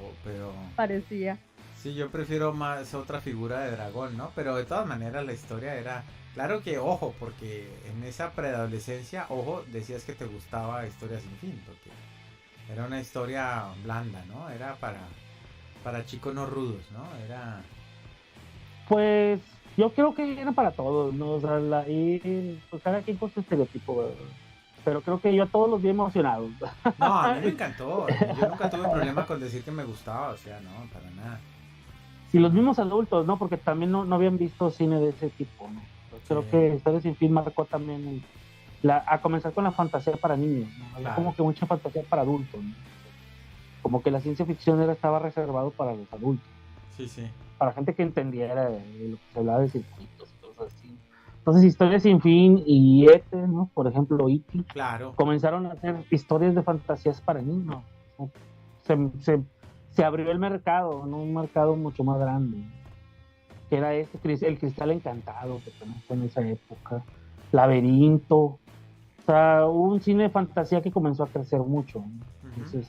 parecía. sí, yo prefiero más otra figura de dragón, ¿no? Pero de todas maneras la historia era... Claro que, ojo, porque en esa preadolescencia, ojo, decías que te gustaba Historia sin fin, porque era una historia blanda, ¿no? Era para chicos no rudos, ¿no? Era... Pues yo creo que era para todos, ¿no? O sea, y pues cada quien con su estereotipo, ¿verdad? Pero creo que yo a todos los vi emocionados. No, a mí me encantó. Yo nunca tuve problema con decir que me gustaba, o sea, no, para nada. Y Sí, los no, mismos adultos, ¿no? Porque también no habían visto cine de ese tipo, ¿no? Creo sí, que Historia sin fin marcó también a comenzar con la fantasía para niños, ¿no? Había claro. como que mucha fantasía para adultos, ¿no? Como que la ciencia ficción estaba reservado para los adultos, Sí, sí, para gente que entendiera de lo que se hablaba de circuitos y cosas así. Entonces, Historia sin fin y E.T., ¿no? Por ejemplo, E.T., claro. comenzaron a hacer historias de fantasías para niños, ¿no? Se, se, se abrió el mercado, ¿no? Un mercado mucho más grande, que era el Cristal Encantado, que también fue en esa época, Laberinto, o sea, hubo un cine de fantasía que comenzó a crecer mucho, ¿no? Ujú. Entonces,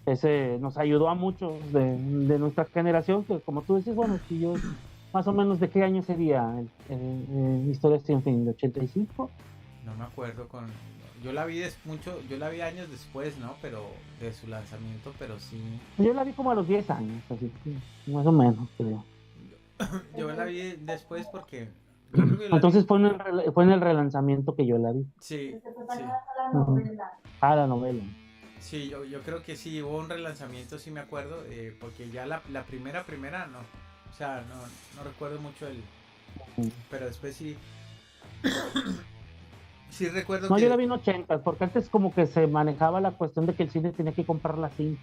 ese nos ayudó a muchos de nuestra generación, que como tú dices, bueno, si yo, más o menos, ¿de qué año sería Historia sin fin? ¿De 85? No me acuerdo con... Yo la vi yo la vi años después, ¿no? Pero de su lanzamiento, pero sí. Yo la vi como a los 10 años, así que más o menos, creo. Yo la vi después porque yo creo que yo la vi. Entonces fue en el relanzamiento que yo la vi. Sí, sí. Ujú. Ah, la novela. Sí, yo creo que sí, hubo un relanzamiento, sí me acuerdo, porque ya la primera no. O sea, no recuerdo mucho el... Ujú. Pero después sí, sí recuerdo No, yo la que... vi en 80, porque antes como que se manejaba la cuestión de que el cine tenía que comprar la cinta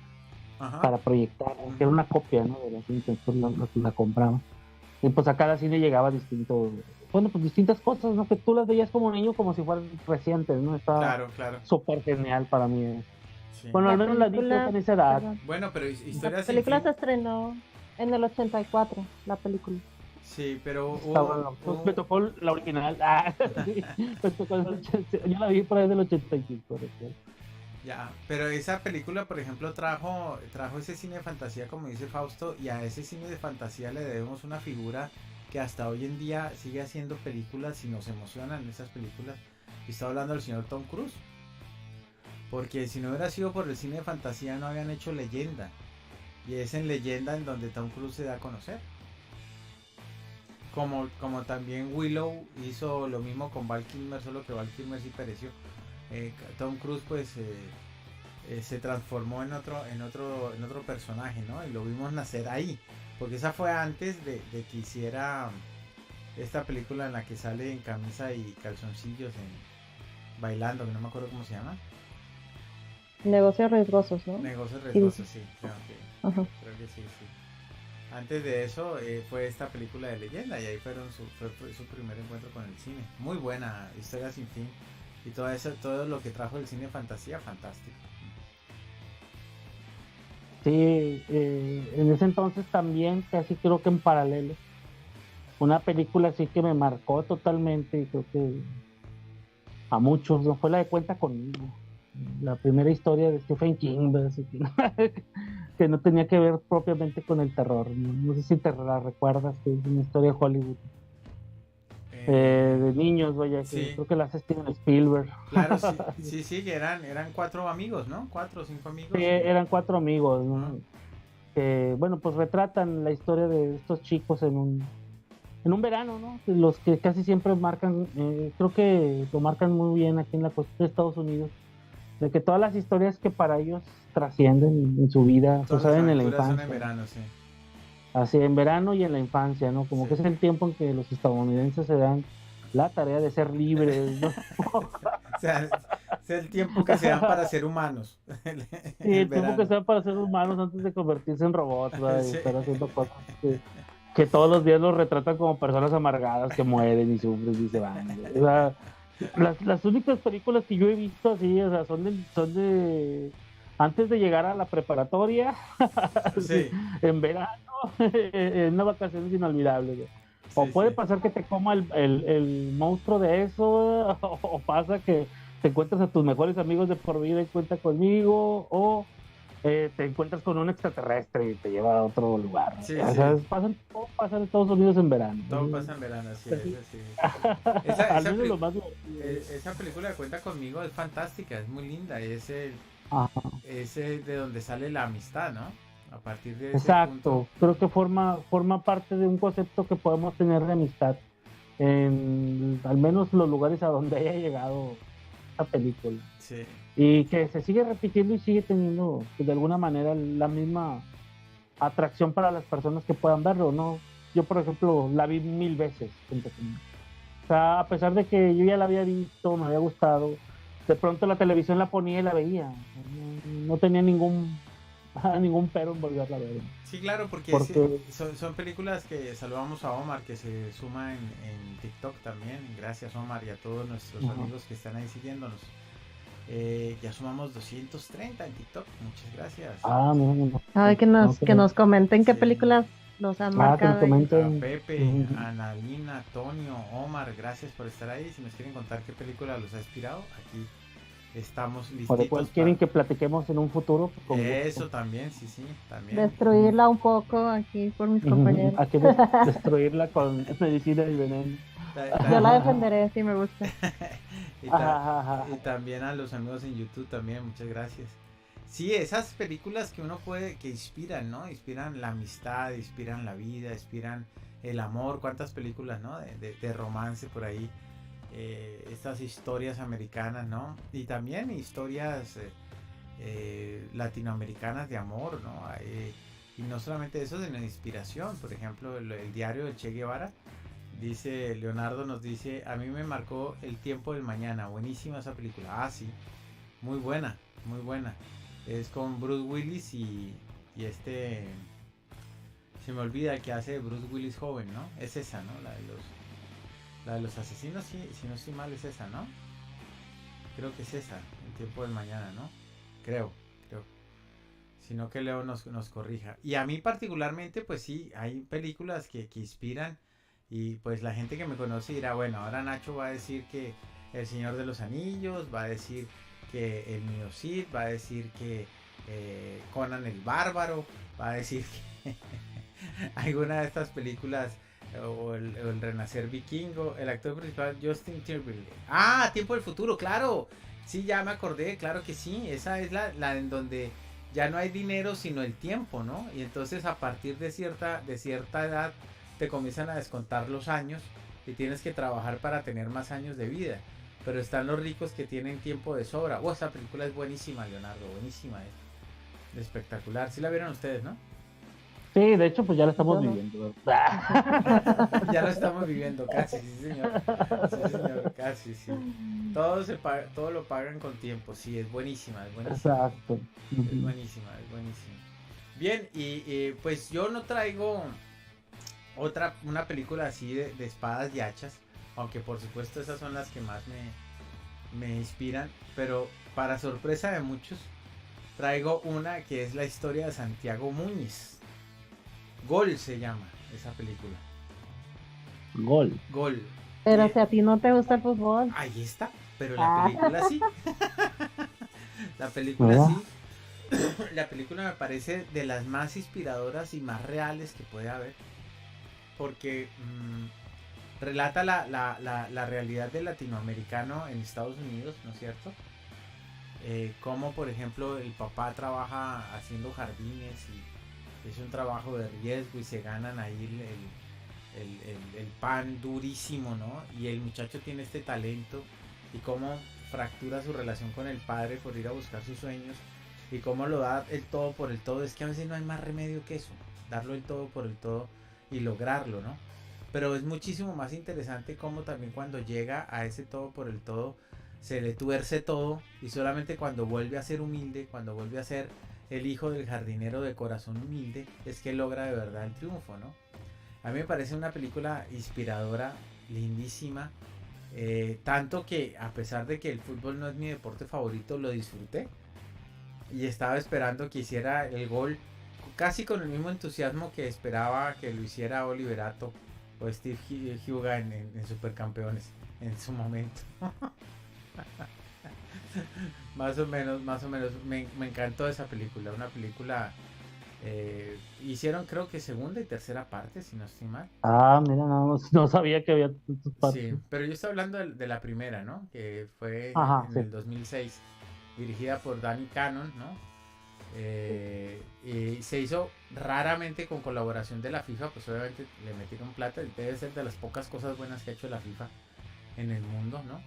Ajá. para proyectar, que era Ujú. una copia, ¿no? De la cinta, entonces la compraba. Y pues a cada cine llegaba distinto, bueno, pues distintas cosas, ¿no? Que tú las veías como niño como si fueran recientes, ¿no? Estaba Claro, claro. súper genial para mí. Sí. Bueno, al La menos la vi creo que película, en esa edad. perdón, Bueno, pero la Historia sin película fin... se estrenó en el 84, la película. Sí, pero Está bueno. Pues me tocó la original. Ah, sí, me tocó yo la vi por ahí del 85. Ya, pero esa película, por ejemplo, trajo ese cine de fantasía, como dice Fausto, y a ese cine de fantasía le debemos una figura que hasta hoy en día sigue haciendo películas y nos emocionan esas películas. Y está hablando del señor Tom Cruise. Porque si no hubiera sido por el cine de fantasía no habían hecho Leyenda. Y es en Leyenda en donde Tom Cruise se da a conocer. Como también Willow hizo lo mismo con Val Kilmer, solo que Val Kilmer sí pereció. Tom Cruise pues se transformó en otro personaje, ¿no? Y lo vimos nacer ahí, porque esa fue antes de que hiciera esta película en la que sale en camisa y calzoncillos bailando, que no me acuerdo cómo se llama. Negocios riesgosos, ¿no? Negocios riesgosos, sí, Ajá. creo que sí, sí. Antes de eso fue esta película de Leyenda y ahí fue su primer encuentro con el cine. Muy buena, Historia sin fin. Y todo lo que trajo el cine fantasía, fantástico. Sí, en ese entonces también, casi creo que en paralelo, una película así que me marcó totalmente y creo que a muchos, no fue la de Cuenta conmigo, la primera historia de Stephen King, ¿verdad? Así que no tenía que ver propiamente con el terror, no sé si te la recuerdas, que es una historia de Hollywood, de niños, vaya, que Sí, creo que la hace Steven Spielberg. claro, sí, que eran 4 amigos, ¿no? 4 o 5 amigos. Sí, eran 4 amigos, ¿no? Ajá. Que, bueno, pues retratan la historia de estos chicos en un verano, ¿no? Los que casi siempre marcan, creo que lo marcan muy bien aquí en la costa de Estados Unidos, de que todas las historias que para ellos trascienden en su vida Todas las suceden en la aventuras son en infancia, verano, sí. así en verano y en la infancia, ¿no? Como Sí, que es el tiempo en que los estadounidenses se dan la tarea de ser libres, ¿no? O sea, es el tiempo que se dan para ser humanos. Sí, el tiempo verano. que sea para ser humanos antes de convertirse en robots, ¿verdad? Y Sí. estar haciendo cosas que todos los días los retratan como personas amargadas que mueren y sufren y se van. O sea, las únicas películas que yo he visto así, o sea, son de antes de llegar a la preparatoria, Sí, en verano, en una vacaciones inolvidable, güey. O sí, puede sí. pasar que te coma el monstruo de eso, o pasa que te encuentras a tus mejores amigos de por vida y cuenta conmigo, o te encuentras con un extraterrestre y te lleva a otro lugar. Sí, O sí. sea, todo pasa en Estados Unidos en verano. Todo pasa en verano, así es, Sí. así es. Esa, Al esa, menos lo peli- más divertido. esa película de Cuenta Conmigo es fantástica, es muy linda. Ajá. Es de donde sale la amistad, ¿no? A partir de ese punto. Exacto, creo que forma parte de un concepto que podemos tener de amistad en al menos los lugares a donde haya llegado esta película. Sí, Y que se sigue repitiendo y sigue teniendo pues, de alguna manera la misma atracción para las personas que puedan verlo, ¿no? Yo, por ejemplo, la vi 1000 veces. O sea, a pesar de que yo ya la había visto, me había gustado, de pronto la televisión la ponía y la veía. No tenía ningún pero en volverla a ver. sí, claro, porque Porque son películas que saludamos a Omar, que se suma en TikTok también. Gracias, Omar, y a todos nuestros amigos que están ahí siguiéndonos. Ya sumamos 230 en TikTok, muchas gracias. no. Ay, que nos comenten qué Sí. películas los han que marcado. nos A comenten. Pepe, a Analina, Antonio, Omar, gracias por estar ahí. Si nos quieren contar qué película los ha inspirado, aquí estamos O de listitos. cuál quieren que platiquemos en un futuro. Pues, con Eso gusto. también, sí, también. Destruirla un poco aquí por mis compañeros. Hay que destruirla con medicina y veneno. Yo la defenderé si me gusta. Y también a los amigos en YouTube también, muchas gracias. Sí, esas películas que uno puede, que inspiran, ¿no? Inspiran la amistad, inspiran la vida, inspiran el amor. ¿Cuántas películas, no? De romance por ahí. Estas historias americanas, ¿no? Y también historias latinoamericanas de amor, ¿no? Y no solamente eso, sino de inspiración. Por ejemplo, el diario de Che Guevara. Dice, Leonardo nos dice, a mí me marcó El tiempo del mañana. Buenísima esa película. Ah, sí. Muy buena, muy buena. Es con Bruce Willis y se me olvida el que hace de Bruce Willis joven, ¿no? Es esa, ¿no? La de los asesinos, sí, si no estoy mal es esa, ¿no? Creo que es esa, El tiempo del mañana, ¿no? Creo. Sino que Leo nos corrija. Y a mí particularmente, pues sí, hay películas que inspiran. Y pues la gente que me conoce dirá, bueno, ahora Nacho va a decir que El Señor de los Anillos, va a decir que El Niño Cid, va a decir que Conan el Bárbaro, va a decir que alguna de estas películas o el Renacer Vikingo, el actor principal Justin Timberlake. Ah, Tiempo del Futuro, claro. Sí, ya me acordé, claro que sí. Esa es la en donde ya no hay dinero sino el tiempo, ¿no? Y entonces a partir de cierta edad te comienzan a descontar los años y tienes que trabajar para tener más años de vida. Pero están los ricos que tienen tiempo de sobra. Oh, esta película es buenísima, Leonardo, buenísima. Espectacular. Sí la vieron ustedes, ¿no? Sí, de hecho, pues ya la estamos viviendo. Ya lo estamos viviendo, casi, sí señor. Sí señor, casi, sí. Todo lo pagan con tiempo, sí, es buenísima, es buenísima. Exacto. Es buenísima. Bien, y pues yo no traigo una película así de espadas y hachas, aunque por supuesto esas son las que más me inspiran, pero para sorpresa de muchos traigo una que es la historia de Santiago Muñiz. Gol se llama esa película. Gol. Pero si a ti no te gusta el fútbol. Ahí está, pero la película sí. La película sí. La película me parece de las más inspiradoras y más reales que puede haber. Porque relata la realidad del latinoamericano en Estados Unidos, ¿no es cierto? Como por ejemplo el papá trabaja haciendo jardines y es un trabajo de riesgo y se ganan ahí el pan durísimo, ¿no? Y el muchacho tiene este talento y cómo fractura su relación con el padre por ir a buscar sus sueños y cómo lo da el todo por el todo. Es que a veces no hay más remedio que eso, darlo el todo por el todo y lograrlo, ¿no? pero es muchísimo más interesante como también cuando llega a ese todo por el todo, se le tuerce todo y solamente cuando vuelve a ser humilde, cuando vuelve a ser el hijo del jardinero de corazón humilde, es que logra de verdad el triunfo, ¿no? A mí me parece una película inspiradora, lindísima, tanto que a pesar de que el fútbol no es mi deporte favorito, lo disfruté y estaba esperando que hiciera el gol casi con el mismo entusiasmo que esperaba que lo hiciera Oliver Ato o Steve Huga en Supercampeones en su momento. Más o menos, me encantó esa película, una película, hicieron creo que segunda y tercera parte, si no estoy mal. Ah, mira, no sabía que había tantas Sí, partes. pero yo estoy hablando de la primera, ¿no? Que fue Ajá, en sí. el 2006, dirigida por Danny Cannon, ¿no? Y se hizo raramente con colaboración de la FIFA, pues obviamente le metieron plata, debe ser de las pocas cosas buenas que ha hecho la FIFA en el mundo, ¿no?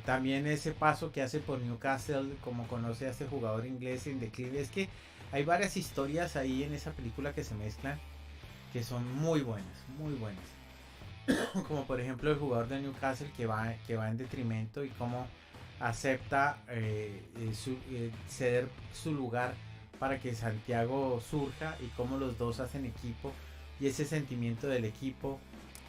También ese paso que hace por Newcastle, como conoce a este jugador inglés en declive, es que hay varias historias ahí en esa película que se mezclan que son muy buenas, muy buenas. Como por ejemplo el jugador de Newcastle que va en detrimento y cómo acepta ceder su lugar para que Santiago surja y cómo los dos hacen equipo y ese sentimiento del equipo.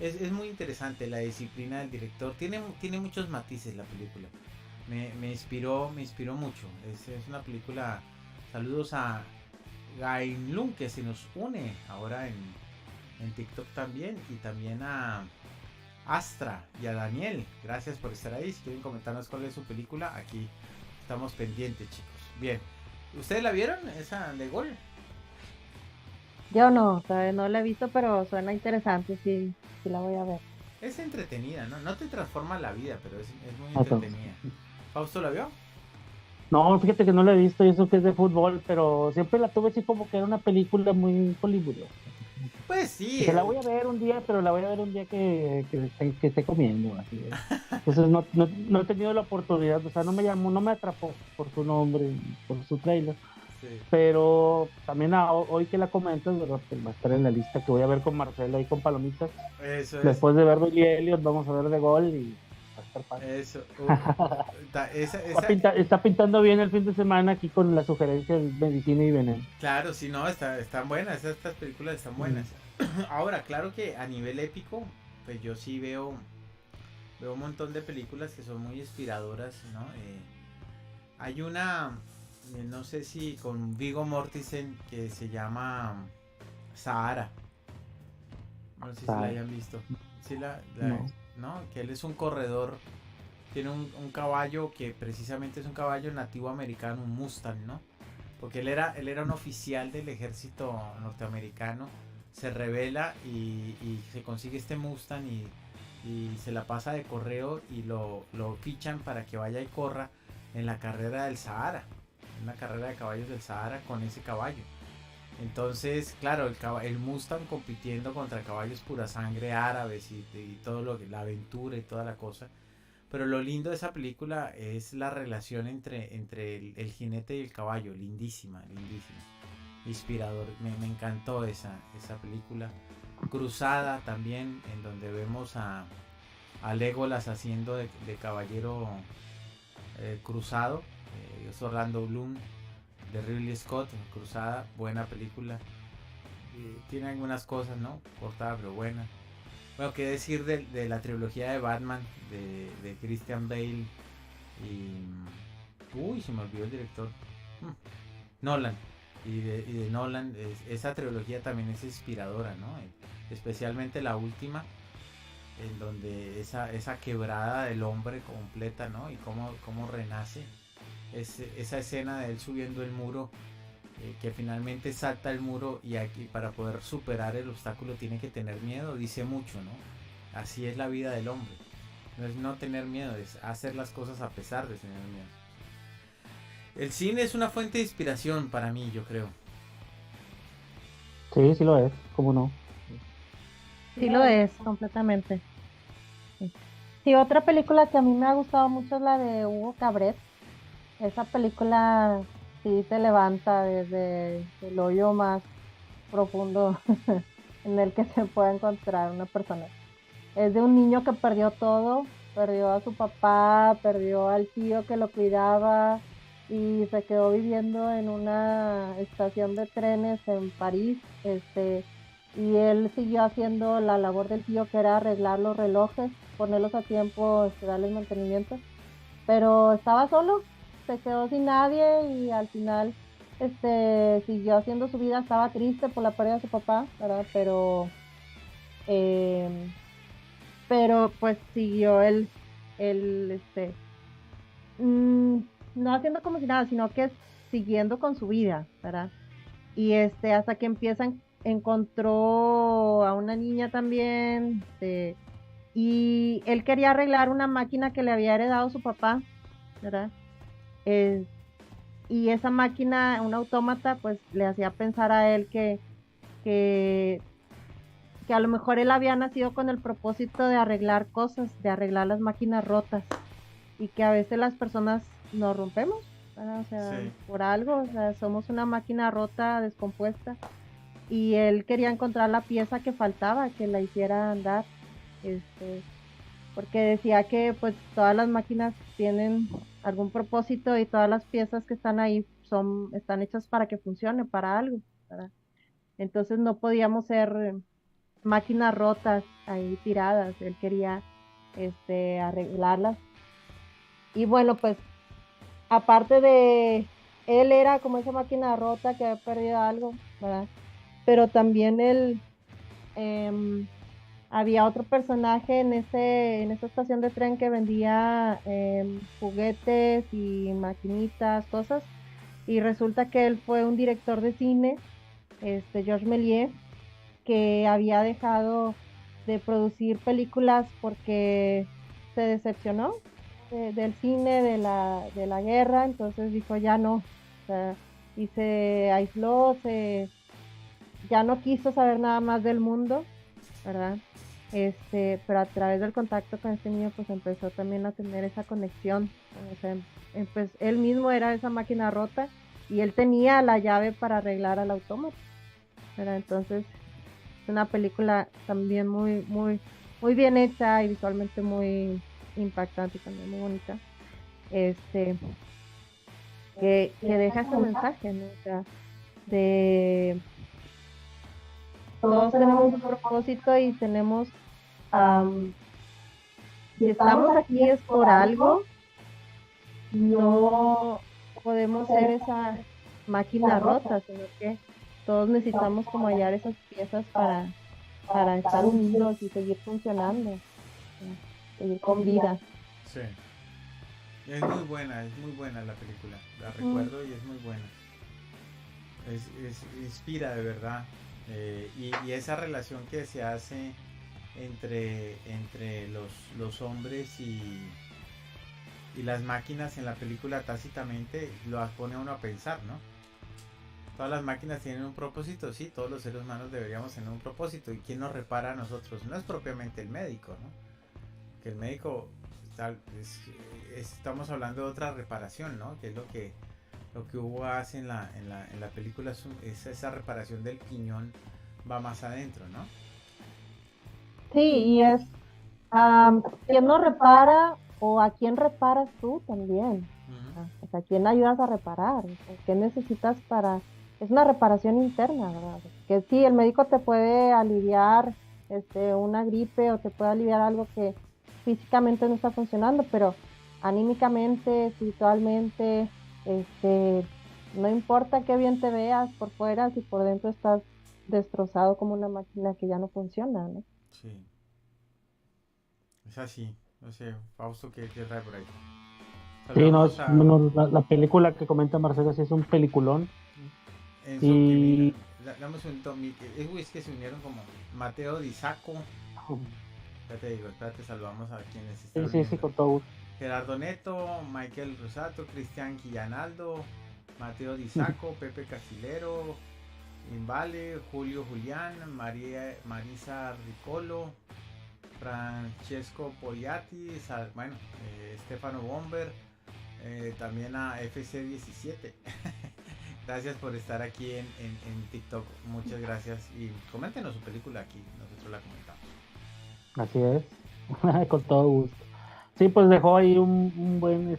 Es muy interesante la disciplina del director. Tiene muchos matices la película. Me inspiró mucho. Es una película. Saludos a Gain Lung que se nos une ahora en TikTok también. Y también a Astra y a Daniel. Gracias por estar ahí. Si quieren comentarnos cuál es su película, aquí estamos pendientes, chicos. Bien. ¿Ustedes la vieron? Esa de Gol. Yo no, todavía no la he visto, pero suena interesante, sí, sí la voy a ver. Es entretenida, ¿no? No te transforma la vida, pero es muy Ajá. entretenida. ¿Fausto la vio? No, fíjate que no la he visto, y eso que es de fútbol, pero siempre la tuve así como que era una película muy hollywoodense. Pues sí. Dije, la voy a ver un día, pero la voy a ver un día que esté comiendo, así es. Entonces no he tenido la oportunidad, o sea, no me llamó, no me atrapó por su nombre, por su trailer. Sí. Pero también hoy que la comentas, ¿verdad? Que va a estar en la lista que voy a ver con Marcela y con Palomitas. Eso es. Después de ver Billy Elliot, vamos a ver de Gol y va a estar padre. Eso. Esa, Está pintando bien el fin de semana aquí con las sugerencias de Medicina y Veneno. claro, sí, no, están buenas. Estas películas están buenas. Ahora, claro que a nivel épico, pues yo sí veo un montón de películas que son muy inspiradoras, ¿no? Hay una, no sé si con Viggo Mortensen que se llama Sahara. No sé si la hayan visto. Sí, No. ¿no? Que él es un corredor. Tiene un caballo que precisamente es un caballo nativo americano, un Mustang, ¿no? Porque él era un oficial del ejército norteamericano. Se revela y se consigue este Mustang y se la pasa de correo y lo fichan para que vaya y corra en la carrera del Sahara. En la carrera de caballos del Sahara con ese caballo. Entonces, claro, el Mustang compitiendo contra caballos pura sangre árabes y todo lo que la aventura y toda la cosa. Pero lo lindo de esa película es la relación entre el jinete y el caballo, lindísima, lindísima. Inspirador, me encantó esa película. Cruzada también, en donde vemos a Legolas haciendo de caballero cruzado. Es Orlando Bloom de Ridley Scott, Cruzada, buena película. Tiene algunas cosas, ¿no? Cortada, pero buena. Bueno, qué decir de la trilogía de Batman, de Christian Bale y... Uy, se me olvidó el director. Nolan. Y de Nolan, esa trilogía también es inspiradora, ¿no? Especialmente la última, en donde esa quebrada del hombre completa, ¿no? Y cómo renace. Esa escena de él subiendo el muro, que finalmente salta el muro y aquí para poder superar el obstáculo tiene que tener miedo, dice mucho, ¿no? Así es la vida del hombre. No es no tener miedo, es hacer las cosas a pesar de tener miedo. El cine es una fuente de inspiración para mí, yo creo. Sí, sí lo es, ¿cómo no? Sí lo es, completamente. Sí, otra película que a mí me ha gustado mucho es la de Hugo Cabret. Esa película sí te levanta desde el hoyo más profundo en el que se puede encontrar una persona. Es de un niño que perdió todo, perdió a su papá, perdió al tío que lo cuidaba y se quedó viviendo en una estación de trenes en París, y él siguió haciendo la labor del tío, que era arreglar los relojes, ponerlos a tiempo, darles mantenimiento, pero estaba solo, se quedó sin nadie y al final siguió haciendo su vida. Estaba triste por la pérdida de su papá, ¿verdad? Em, pero pues siguió el mm, no haciendo como si nada, sino que siguiendo con su vida, ¿verdad? Y hasta que encontró a una niña también, y él quería arreglar una máquina que le había heredado su papá, ¿verdad? Eh, y esa máquina, un autómata, pues le hacía pensar a él que, que a lo mejor él había nacido con el propósito de arreglar cosas, de arreglar las máquinas rotas, y que a veces las personas nos rompemos, ¿verdad? O sea, Sí. por algo, o sea, somos una máquina rota, descompuesta, y él quería encontrar la pieza que faltaba, que la hiciera andar, porque decía que pues todas las máquinas tienen algún propósito y todas las piezas que están ahí están hechas para que funcione, para algo, ¿verdad? Entonces no podíamos ser máquinas rotas ahí tiradas, él quería arreglarlas. Y bueno, pues aparte de él era como esa máquina rota que había perdido algo, ¿verdad? Pero también él había otro personaje en esa estación de tren que vendía juguetes y maquinitas, cosas, y resulta que él fue un director de cine, Georges Méliès, que había dejado de producir películas porque se decepcionó del cine, de la guerra, entonces dijo ya no, o sea, y se aisló, ya no quiso saber nada más del mundo, ¿verdad? Pero a través del contacto con este niño, pues empezó también a tener esa conexión. O sea, pues él mismo era esa máquina rota y él tenía la llave para arreglar al autómata, ¿verdad? Entonces, es una película también muy, muy, muy bien hecha y visualmente muy impactante y también muy bonita. Este, que deja ese mensaje, ¿no? O sea, de todos tenemos un propósito y tenemos, am, si estamos aquí es por algo, no podemos ser esa máquina rota, sino que todos necesitamos como hallar esas piezas para estar unidos y seguir funcionando, seguir con vida. Sí. Es muy buena la película. La Mm. recuerdo y es muy buena. Inspira de verdad. Y esa relación que se hace entre los hombres y las máquinas en la película tácitamente lo pone a uno a pensar, ¿no? Todas las máquinas tienen un propósito, sí, todos los seres humanos deberíamos tener un propósito. ¿Y quién nos repara a nosotros? No es propiamente el médico, ¿no? Que el médico, estamos hablando de otra reparación, ¿no? Que es lo que Hugo hace en la película, es esa reparación del piñón, va más adentro, ¿no? Sí, y es quién nos repara o a quién reparas tú también. Uh-huh. O sea, ¿quién ayudas a reparar? O sea, ¿qué necesitas para...? Es una reparación interna, ¿verdad? Que sí, el médico te puede aliviar una gripe o te puede aliviar algo que físicamente no está funcionando, pero anímicamente, espiritualmente, no importa qué bien te veas por fuera, si por dentro estás destrozado como una máquina que ya no funciona, ¿no? Sí, es así. No sé, Fausto, ¿qué trae por ahí? Sí, no, Saludamos a bueno, la película que comenta Marcelo sí es un peliculón. Enzo que mira. Y Damos un es que se unieron como Mateo Disaco. Ya te digo, espérate, saludamos a quienes están sí, sí, sí, uniendo. con todo gusto. Gerardo Neto, Michael Rosato, Cristian Quillanaldo, Mateo Disaco, Pepe Castilero, Invale, Julio Julián, Marisa Ricolo, Francesco Poliati, bueno, Stefano Bomber, también a FC17, Gracias por estar aquí en TikTok. Muchas gracias. Y coméntenos su película aquí. Nosotros la comentamos. Así es, con todo gusto. Sí, pues dejó ahí un buen,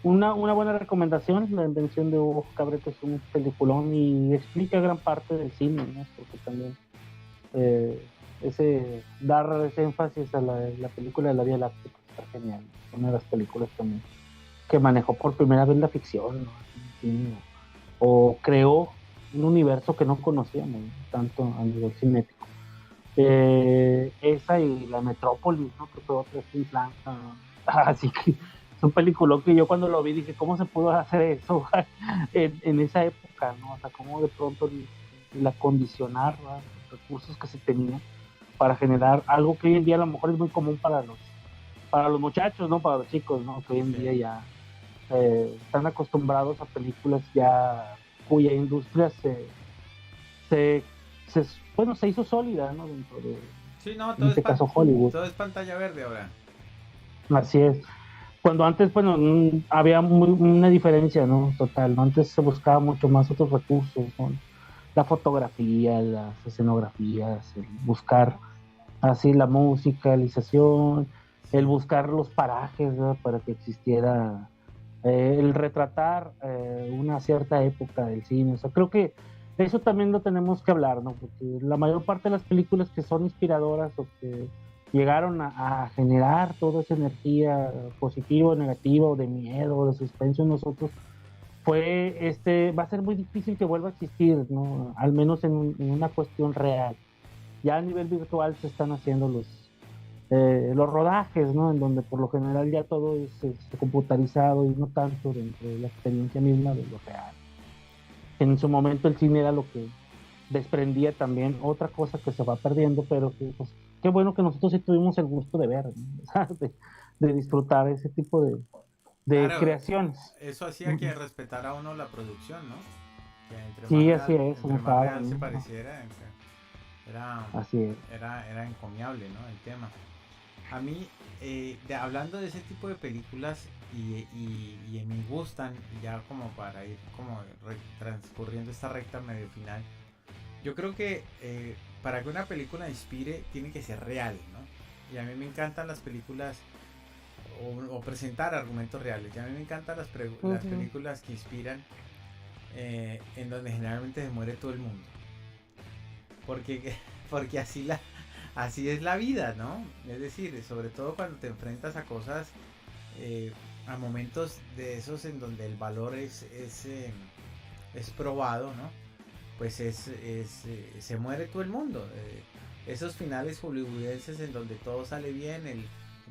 una buena recomendación. La invención de Hugo Cabreto es un peliculón y explica gran parte del cine, ¿no? Porque también dar ese énfasis a la película de la Vía Láctea está genial. Una de las películas también que manejó por primera vez la ficción, ¿no? Sí, o creó un universo que no conocíamos, ¿no? Tanto a nivel cinético. Esa y la Metrópolis, ¿no? Que fue otra sin blanca. Así que es un peliculón que yo cuando lo vi dije, ¿cómo se pudo hacer eso en esa época, ¿no? O sea, cómo de pronto la condicionar, ¿no? Los recursos que se tenían para generar algo que hoy en día a lo mejor es muy común para los muchachos, ¿no? Para los chicos, ¿no? Que hoy en día ya están acostumbrados a películas ya cuya industria se, se, se hizo sólida, ¿no? Dentro de, Sí, no, en este caso, Hollywood. todo es pantalla verde ahora. Así es. Cuando antes, bueno, había una diferencia, ¿no? Total, ¿no? Antes se buscaba mucho más otros recursos, ¿no? La fotografía, las escenografías, el buscar así la musicalización, el buscar los parajes, ¿no? Para que existiera el retratar una cierta época del cine. O sea, creo que eso también lo tenemos que hablar, ¿no? Porque la mayor parte de las películas que son inspiradoras o que llegaron a generar toda esa energía positiva o negativa o de miedo o de suspenso en nosotros, va a ser muy difícil que vuelva a existir, ¿no? Al menos en una cuestión real. Ya a nivel virtual se están haciendo los rodajes, ¿no? En donde por lo general ya todo es computarizado y no tanto dentro de la experiencia misma de lo real. En su momento el cine era lo que desprendía también otra cosa que se va perdiendo, pero que, pues, qué bueno que nosotros sí tuvimos el gusto de ver, ¿no? de disfrutar ese tipo de Claro, creaciones. eso hacía que respetara uno la producción, ¿no? Que Sí, así es, entre más real se ¿no? pareciera, Así es. era encomiable, ¿no? El tema. A mí, hablando de ese tipo de películas y me gustan, ya como para ir como transcurriendo esta recta medio final, yo creo que para que una película inspire tiene que ser real, ¿no? Y a mí me encantan las películas o presentar argumentos reales. Y a mí me encantan las películas que inspiran en donde generalmente se muere todo el mundo. Porque así es la vida, ¿no? Es decir, sobre todo cuando te enfrentas a cosas, a momentos de esos en donde el valor es probado, ¿no? Pues se muere todo el mundo. Esos finales hollywoodenses en donde todo sale bien, el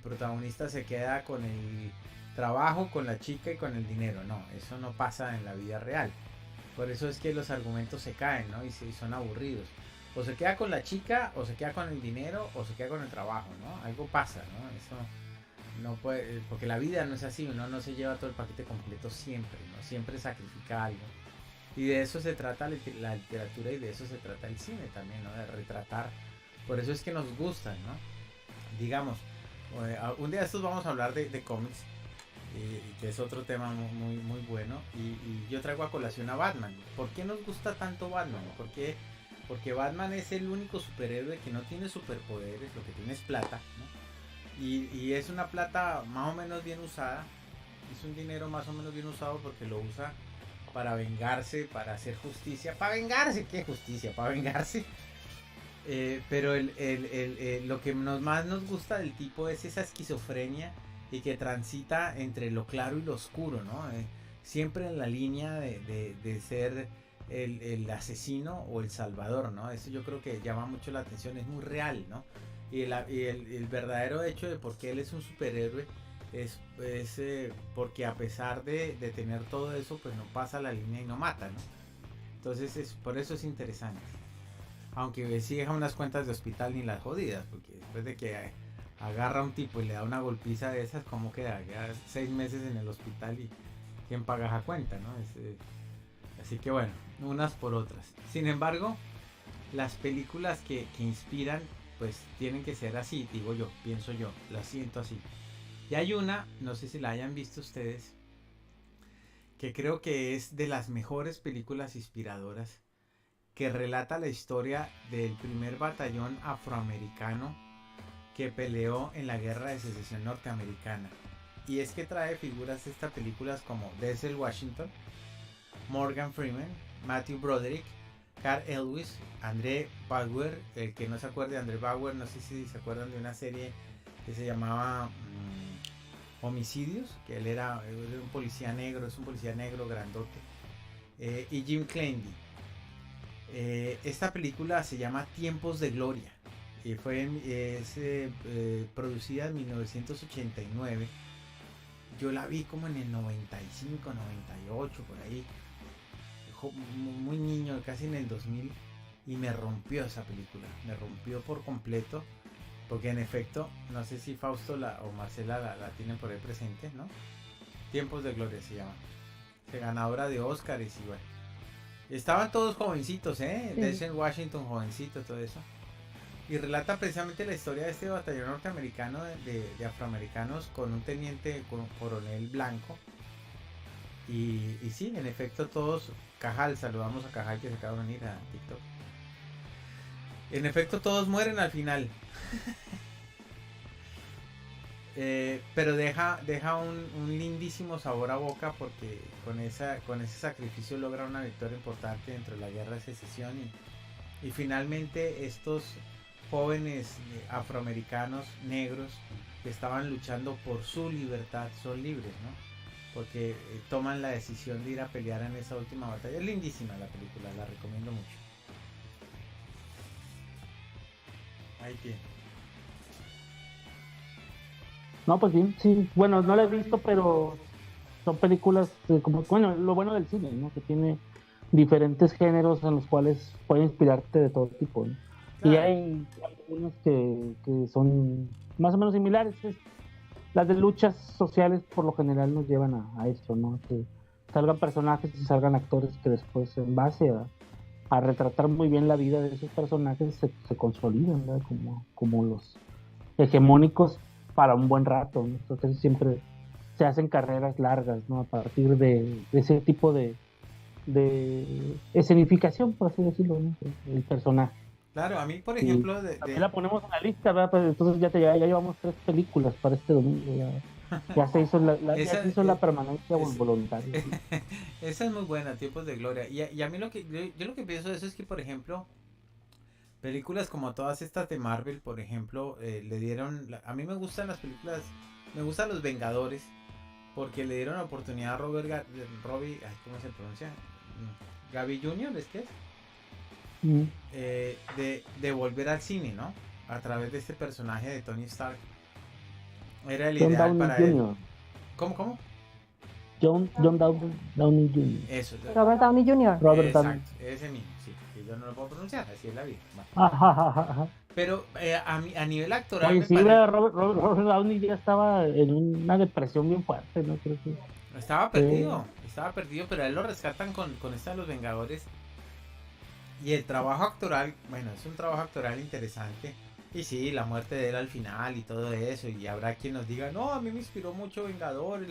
protagonista se queda con el trabajo, con la chica y con el dinero. No, eso no pasa en la vida real. Por eso es que los argumentos se caen, ¿no? Y son aburridos. O se queda con la chica, o se queda con el dinero, o se queda con el trabajo, ¿no? Algo pasa, ¿no? Eso no puede, porque la vida no es así, uno no se lleva todo el paquete completo siempre, ¿no? Siempre sacrifica algo. Y de eso se trata la literatura y de eso se trata el cine también, ¿no? De retratar. Por eso es que nos gustan, ¿no? Digamos, un día de estos vamos a hablar de cómics, que es otro tema muy, muy bueno. Y yo traigo a colación a Batman. ¿Por qué nos gusta tanto Batman? Porque Batman es el único superhéroe que no tiene superpoderes, lo que tiene es plata, ¿no? Y es una plata más o menos bien usada. Es un dinero más o menos bien usado porque lo usa para vengarse, para hacer justicia. ¿Para vengarse? ¿Qué justicia? ¿Para vengarse? Pero lo que más nos gusta del tipo es esa esquizofrenia y que transita entre lo claro y lo oscuro, ¿no? Siempre en la línea de ser el asesino o el salvador, ¿no? Eso yo creo que llama mucho la atención, es muy real, ¿no? Y el verdadero hecho de por qué él es un superhéroe es porque a pesar de tener todo eso, pues no pasa la línea y no mata, ¿no? Entonces por eso es interesante. Aunque sí deja unas cuentas de hospital ni las jodidas, porque después de que agarra a un tipo y le da una golpiza de esas, ¿cómo queda? Queda 6 meses en el hospital y ¿quién paga esa cuenta, no? Así que bueno, unas por otras. Sin embargo, las películas que inspiran, pues tienen que ser así, digo yo, pienso yo, las siento así. Y hay una, no sé si la hayan visto ustedes, que creo que es de las mejores películas inspiradoras, que relata la historia del primer batallón afroamericano que peleó en la Guerra de Secesión norteamericana. Y es que trae figuras de estas películas como Denzel Washington, Morgan Freeman, Matthew Broderick, Carl Elwes, André Bauer. El que no se acuerde de André Bauer, no sé si se acuerdan de una serie que se llamaba Homicidios, que él era un policía negro, es un policía negro grandote, y Jim Clendy. Esta película se llama Tiempos de Gloria y fue producida en 1989. Yo la vi como en el 95, 98, por ahí, muy niño, casi en el 2000, y me rompió esa película, me rompió por completo, porque en efecto, no sé si Fausto o Marcela la tienen por ahí presente, ¿no? Tiempos de Gloria se llama, ganadora de Óscares y bueno. Estaban todos jovencitos, Sí. Denzel Washington, jovencito, todo eso. Y relata precisamente la historia de este batallón norteamericano de afroamericanos con un teniente coronel blanco. Y sí, en efecto todos, Cajal, saludamos a Cajal que se acaba de venir a TikTok. En efecto todos mueren al final. Pero deja un lindísimo sabor a boca, porque con ese sacrificio logra una victoria importante dentro de la Guerra de Secesión, y finalmente estos jóvenes afroamericanos negros que estaban luchando por su libertad son libres, ¿no? Porque toman la decisión de ir a pelear en esa última batalla. Es lindísima la película, la recomiendo mucho. Ahí tiene. No, pues bien, sí. Bueno, no la he visto, pero son películas como, bueno, lo bueno del cine, ¿no? Que tiene diferentes géneros en los cuales puede inspirarte de todo tipo, ¿no? Claro. Y hay algunas que son más o menos similares. Las de luchas sociales por lo general nos llevan a esto, ¿no? Que salgan personajes y salgan actores que después, en base a retratar muy bien la vida de esos personajes, se consolidan, ¿verdad? Como los hegemónicos para un buen rato, ¿no? Entonces siempre se hacen carreras largas, ¿no? A partir de ese tipo de escenificación, por así decirlo, ¿no? El personaje. Claro, a mí, por ejemplo, Aquí la ponemos en la lista, ¿verdad? Pues entonces ya llevamos 3 películas para este domingo. Ya se hizo ya se hizo la permanencia voluntaria. Esa es muy buena, Tiempos de Gloria. Y a mí yo lo que pienso de eso es que, por ejemplo, películas como todas estas de Marvel, por ejemplo, le dieron... A mí me gustan las películas, me gustan Los Vengadores, porque le dieron la oportunidad a Robbie, ¿cómo se pronuncia? Gaby Jr., ¿es que es? De volver al cine, ¿no? A través de este personaje de Tony Stark. Era el John ideal Downey para Jr. él. ¿Cómo? John Downey Jr. Eso. Robert Downey Jr. Robert Downey. Exacto, ese mismo, sí. Que yo no lo puedo pronunciar, así es la vida. Ajá. Pero a nivel actoral... Oye, sí, Robert Downey ya estaba en una depresión bien fuerte, ¿no? Creo que... Estaba perdido, pero a él lo rescatan con esta de Los Vengadores. Y el trabajo actoral, bueno, es un trabajo actoral interesante. Y sí, la muerte de él al final y todo eso. Y habrá quien nos diga, no, a mí me inspiró mucho Vengadores.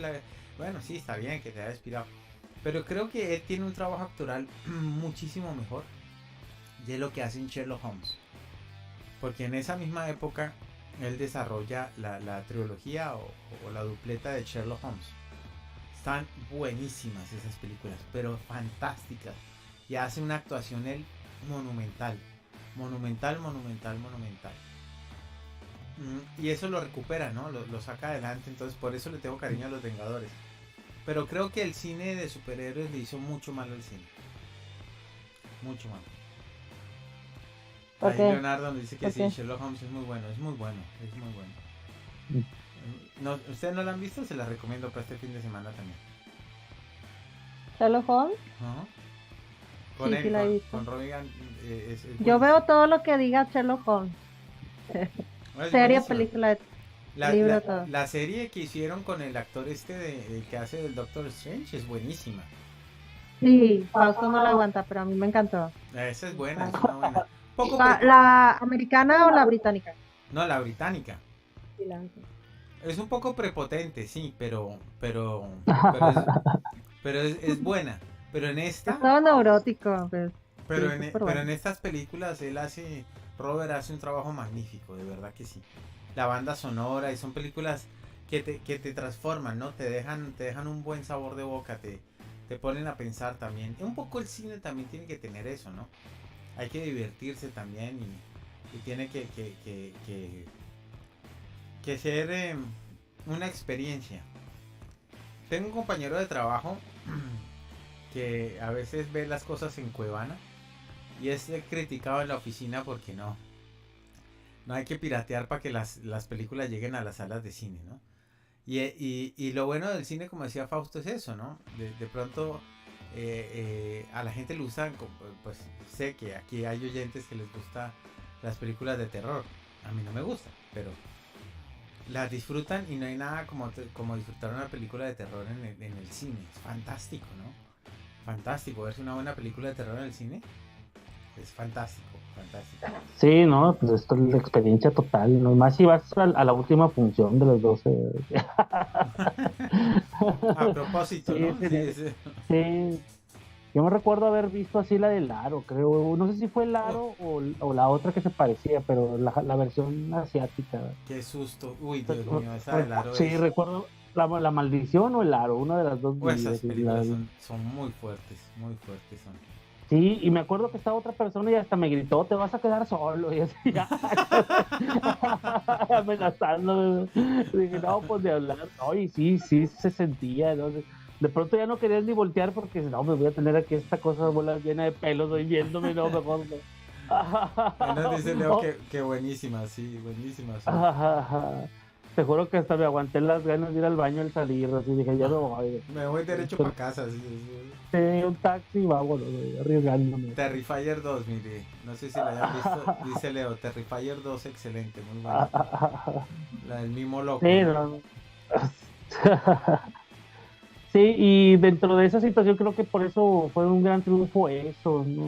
Bueno, sí, está bien que te haya inspirado. Pero creo que él tiene un trabajo actoral muchísimo mejor de lo que hace en Sherlock Holmes. Porque en esa misma época él desarrolla la trilogía o la dupleta de Sherlock Holmes. Están buenísimas esas películas, pero fantásticas. Y hace una actuación él monumental. Monumental. Y eso lo recupera, ¿no? Lo saca adelante. Entonces por eso le tengo cariño a Los Vengadores. Pero creo que el cine de superhéroes le hizo mucho mal al cine. Mucho mal. Ahí Leonardo me dice que sí, Sherlock Holmes es muy bueno. No, ¿ustedes no la han visto? Se la recomiendo para este fin de semana también. ¿Sherlock Holmes? Con sí, él, sí la he visto. con Robin, yo veo todo lo que diga Sherlock Holmes. Serie, película, libro, todo. La serie que hicieron con el actor el que hace del Doctor Strange es buenísima. Sí, Fausto no la aguanta, pero a mí me encantó. Esa es buena, es una buena. ¿La americana o la británica? No, la británica. Sí, es un poco prepotente, sí, pero pero es buena. Pero en esta, Estaba neurótico, pues. pero Sí, en, súper pero bueno. en estas películas Robert hace un trabajo magnífico, de verdad que sí. La banda sonora y son películas que te transforman, ¿no? Te dejan un buen sabor de boca, te ponen a pensar también. Un poco el cine también tiene que tener eso, ¿no? Hay que divertirse también y tiene que ser una experiencia. Tengo un compañero de trabajo que a veces ve las cosas en Cuevana y es criticado en la oficina porque no hay que piratear para que las películas lleguen a las salas de cine, ¿no? Y lo bueno del cine, como decía Fausto, es eso, ¿no? De pronto a la gente le gustan, pues sé que aquí hay oyentes que les gusta las películas de terror. A mí no me gustan, pero las disfrutan y no hay nada como disfrutar una película de terror en el cine. Es fantástico, ¿no? Fantástico, verse una buena película de terror en el cine es fantástico, fantástico. Sí, no, pues esto es la experiencia total. Nomás si vas a la última función de las 12. A propósito, Sí, ¿no? Sí, sí. sí. Yo me recuerdo haber visto así la del Aro, creo. No sé si fue el Oh, Aro o la otra que se parecía, pero la versión asiática. qué susto. Uy, Dios mío, esa del aro Sí, recuerdo la maldición o el Aro, una de las dos vi. Esas Así, películas son muy fuertes son. sí, y me acuerdo que estaba otra persona y hasta me gritó, te vas a quedar solo. Y así, amenazando. Dije, no, pues de hablar. No, y sí, sí se sentía, ¿no? De pronto ya no querías ni voltear porque no, me voy a tener aquí esta cosa bola llena de pelos ahí viéndome, no, mejor no. Ahí nos dice Leo Oh, que buenísimas, sí, buenísimas son. te juro que hasta me aguanté las ganas de ir al baño al salir, así dije, ya no voy. Me voy derecho para casa, sí, sí. Un taxi, vámonos, arriesgándome. Terrifier 2, mire, no sé si la hayan visto, dice Leo, Terrifier 2, excelente, muy buena. La del mismo loco, Sí, ¿no? no. Sí, y dentro de esa situación creo que por eso fue un gran triunfo eso, ¿no?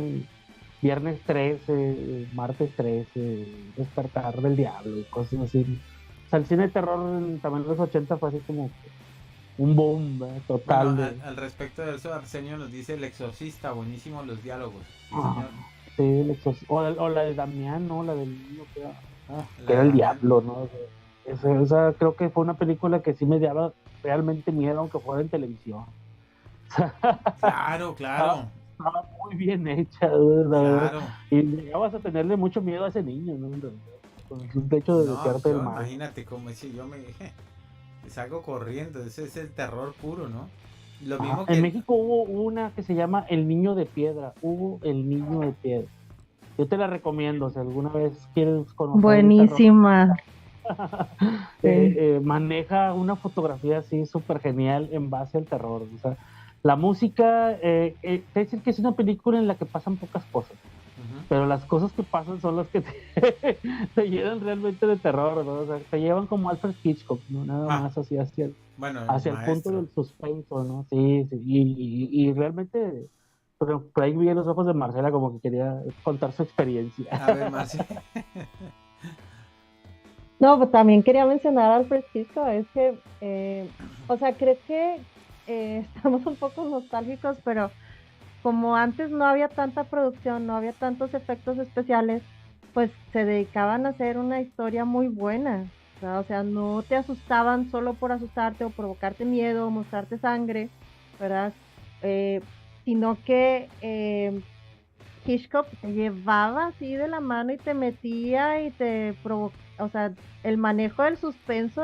Viernes 13, martes 13, Despertar del Diablo y cosas así. O sea, el cine de terror también en los 80 fue así como un boom, ¿verdad? Bueno, Total de... al respecto de eso, Arsenio nos dice El Exorcista, buenísimos los diálogos. Sí, Ah, señor. sí, o la de Damián, ¿no? La del niño que La era de el Damián. diablo, ¿no? O sea, esa creo que fue una película que sí me daba realmente miedo, aunque fuera en televisión. Claro, Estaba, claro, estaba muy bien hecha, la verdad. claro. Y llegabas a tenerle mucho miedo a ese niño, ¿no? Con el simple hecho de No, desearte el yo mal. imagínate como si yo me salgo corriendo, ese es el terror puro, ¿no? Lo Ajá. mismo En que México hubo una que se llama El Niño de Piedra. Hubo El Niño de Piedra. Yo te la recomiendo, si alguna vez quieres conocer el terror. Buenísima. Sí. Maneja una fotografía así súper genial en base al terror. O sea, la música, es decir que es una película en la que pasan pocas cosas, ujú. pero las cosas que pasan son las que te llenan realmente de terror, ¿no? O sea, te llevan como Alfred Hitchcock, ¿no? Nada Ah, más así bueno, el hacia el punto maestro. del suspenso, ¿no? Sí, sí, y realmente, por ahí vi en los ojos de Marcela como que quería contar su experiencia. A ver, Marci. No, pues también quería mencionar al Alfred Hitchcock, es que, o sea, creo que estamos un poco nostálgicos, pero como antes no había tanta producción, no había tantos efectos especiales, pues se dedicaban a hacer una historia muy buena, ¿verdad? O sea, no te asustaban solo por asustarte o provocarte miedo o mostrarte sangre, ¿verdad? Eh, Sino que Hitchcock te llevaba así de la mano y te metía y te provocaba, o sea, el manejo del suspenso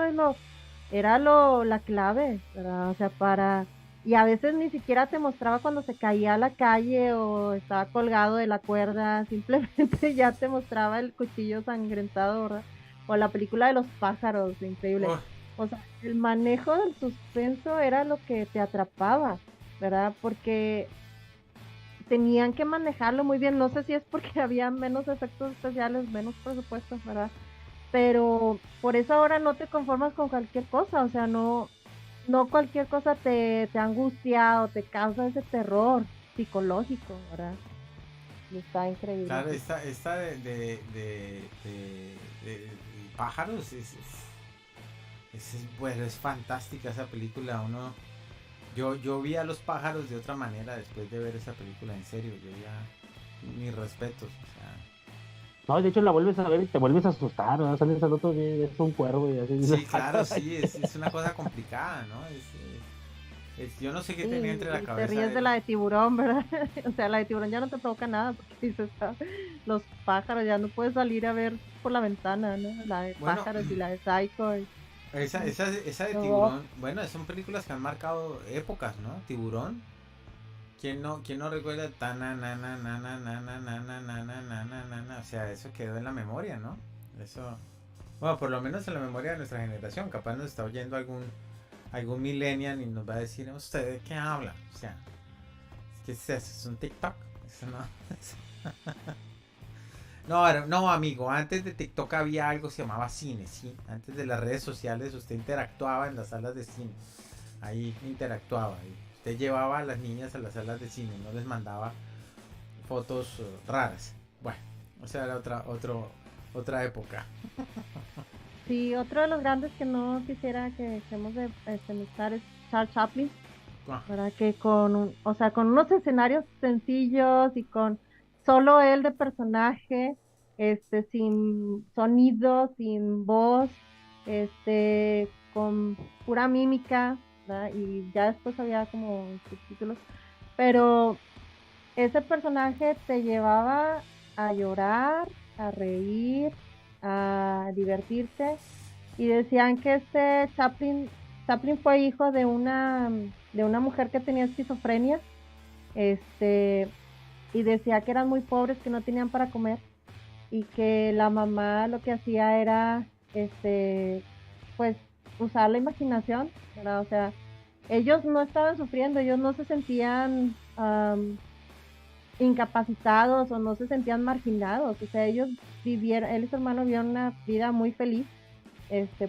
era la clave, ¿verdad? O sea, y a veces ni siquiera te mostraba cuando se caía a la calle o estaba colgado de la cuerda, simplemente ya te mostraba el cuchillo sangrentado, ¿verdad? O la película de los pájaros, increíble. Uy, O sea, el manejo del suspenso era lo que te atrapaba, ¿verdad? Porque tenían que manejarlo muy bien. No sé si es porque había menos efectos especiales, menos presupuesto, ¿verdad? Pero por eso ahora no te conformas con cualquier cosa, o sea, no cualquier cosa te angustia o te causa ese terror psicológico, ¿verdad? Y está increíble. claro, Sí. esta de pájaros bueno, es fantástica esa película. Yo vi a los pájaros de otra manera después de ver esa película, en serio, yo ya, mis respetos, o sea, No, de hecho la vuelves a ver y te vuelves a asustar, ¿no? Sales al otro día y es un cuervo y así dices, sí, "Ah, claro, caray". sí, es una cosa complicada, ¿no? Yo no sé qué Sí, tenía entre la y te cabeza ríes de él. la de tiburón, ¿verdad? O sea, la de tiburón ya no te provoca nada, porque dices, "Ah, los pájaros, ya no puedes salir a ver por la ventana, ¿no? La de Bueno, pájaros y la de Psycho. esa de Robot. Tiburón, bueno, son películas que han marcado épocas, ¿no? Tiburón, quién no recuerda? Tana, na, na, na, na, na, na, na, na, na, na, na, na, na, na? O sea, eso quedó en la memoria, ¿no? Eso, bueno, por lo menos en la memoria de nuestra generación. Capaz nos está oyendo algún millennial y nos va a decir, ¿usted de qué habla? O sea, ¿qué es eso? ¿Es un TikTok? Eso no. No, amigo, antes de TikTok había algo que se llamaba cine, ¿sí? Antes de las redes sociales usted interactuaba en las salas de cine. Ahí interactuaba. Usted llevaba a las niñas a las salas de cine, no les mandaba fotos raras. Bueno, o sea, era otra época. Sí, otro de los grandes que no quisiera que dejemos de mencionar es Charles Chaplin, Ah, ¿verdad? Que o sea, con unos escenarios sencillos y con solo él de personaje, sin sonido, sin voz, con pura mímica, ¿verdad? Y ya después había como subtítulos, pero ese personaje te llevaba a llorar, a reír, a divertirte, y decían que Chaplin fue hijo de una mujer que tenía esquizofrenia, este, y decía que eran muy pobres, que no tenían para comer, y que la mamá lo que hacía era, pues, usar la imaginación, ¿verdad? O sea, ellos no estaban sufriendo, ellos no se sentían incapacitados o no se sentían marginados, o sea, ellos vivieron, él y su hermano vivieron una vida muy feliz,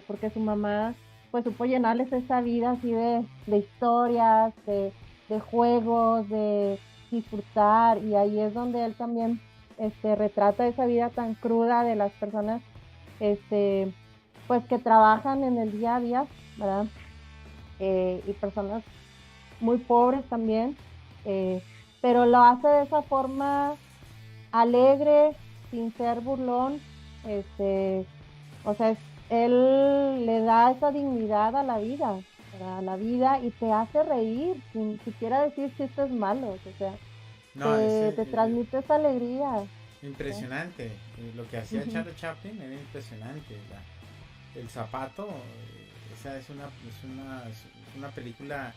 porque su mamá pues supo llenarles esa vida así de historias, de juegos, de disfrutar, y ahí es donde él también retrata esa vida tan cruda de las personas, este, pues que trabajan en el día a día, ¿verdad? Y personas muy pobres también, eh, pero lo hace de esa forma alegre, sin ser burlón, este, o sea, él le da esa dignidad a la vida, ¿verdad? A la vida, y te hace reír, sin siquiera decir chistes malos, o sea, no, ese te transmite esa alegría, ¿verdad? impresionante. Lo que hacía Ujú. Charlie Chaplin era impresionante. El zapato, esa es una película.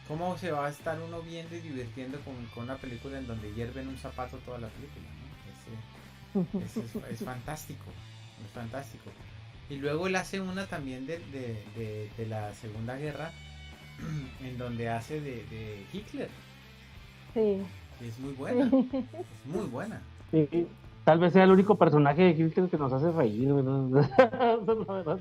¿Cómo se va a estar uno viendo y divirtiendo con una película en donde hierven un zapato toda la película? ¿No? Es fantástico, es fantástico. Y luego él hace una también de la Segunda Guerra, en donde hace de Hitler. Sí, Y es muy buena, sí. es muy buena. Sí, tal vez sea el único personaje de Hitler que nos hace reír, ¿verdad? La verdad.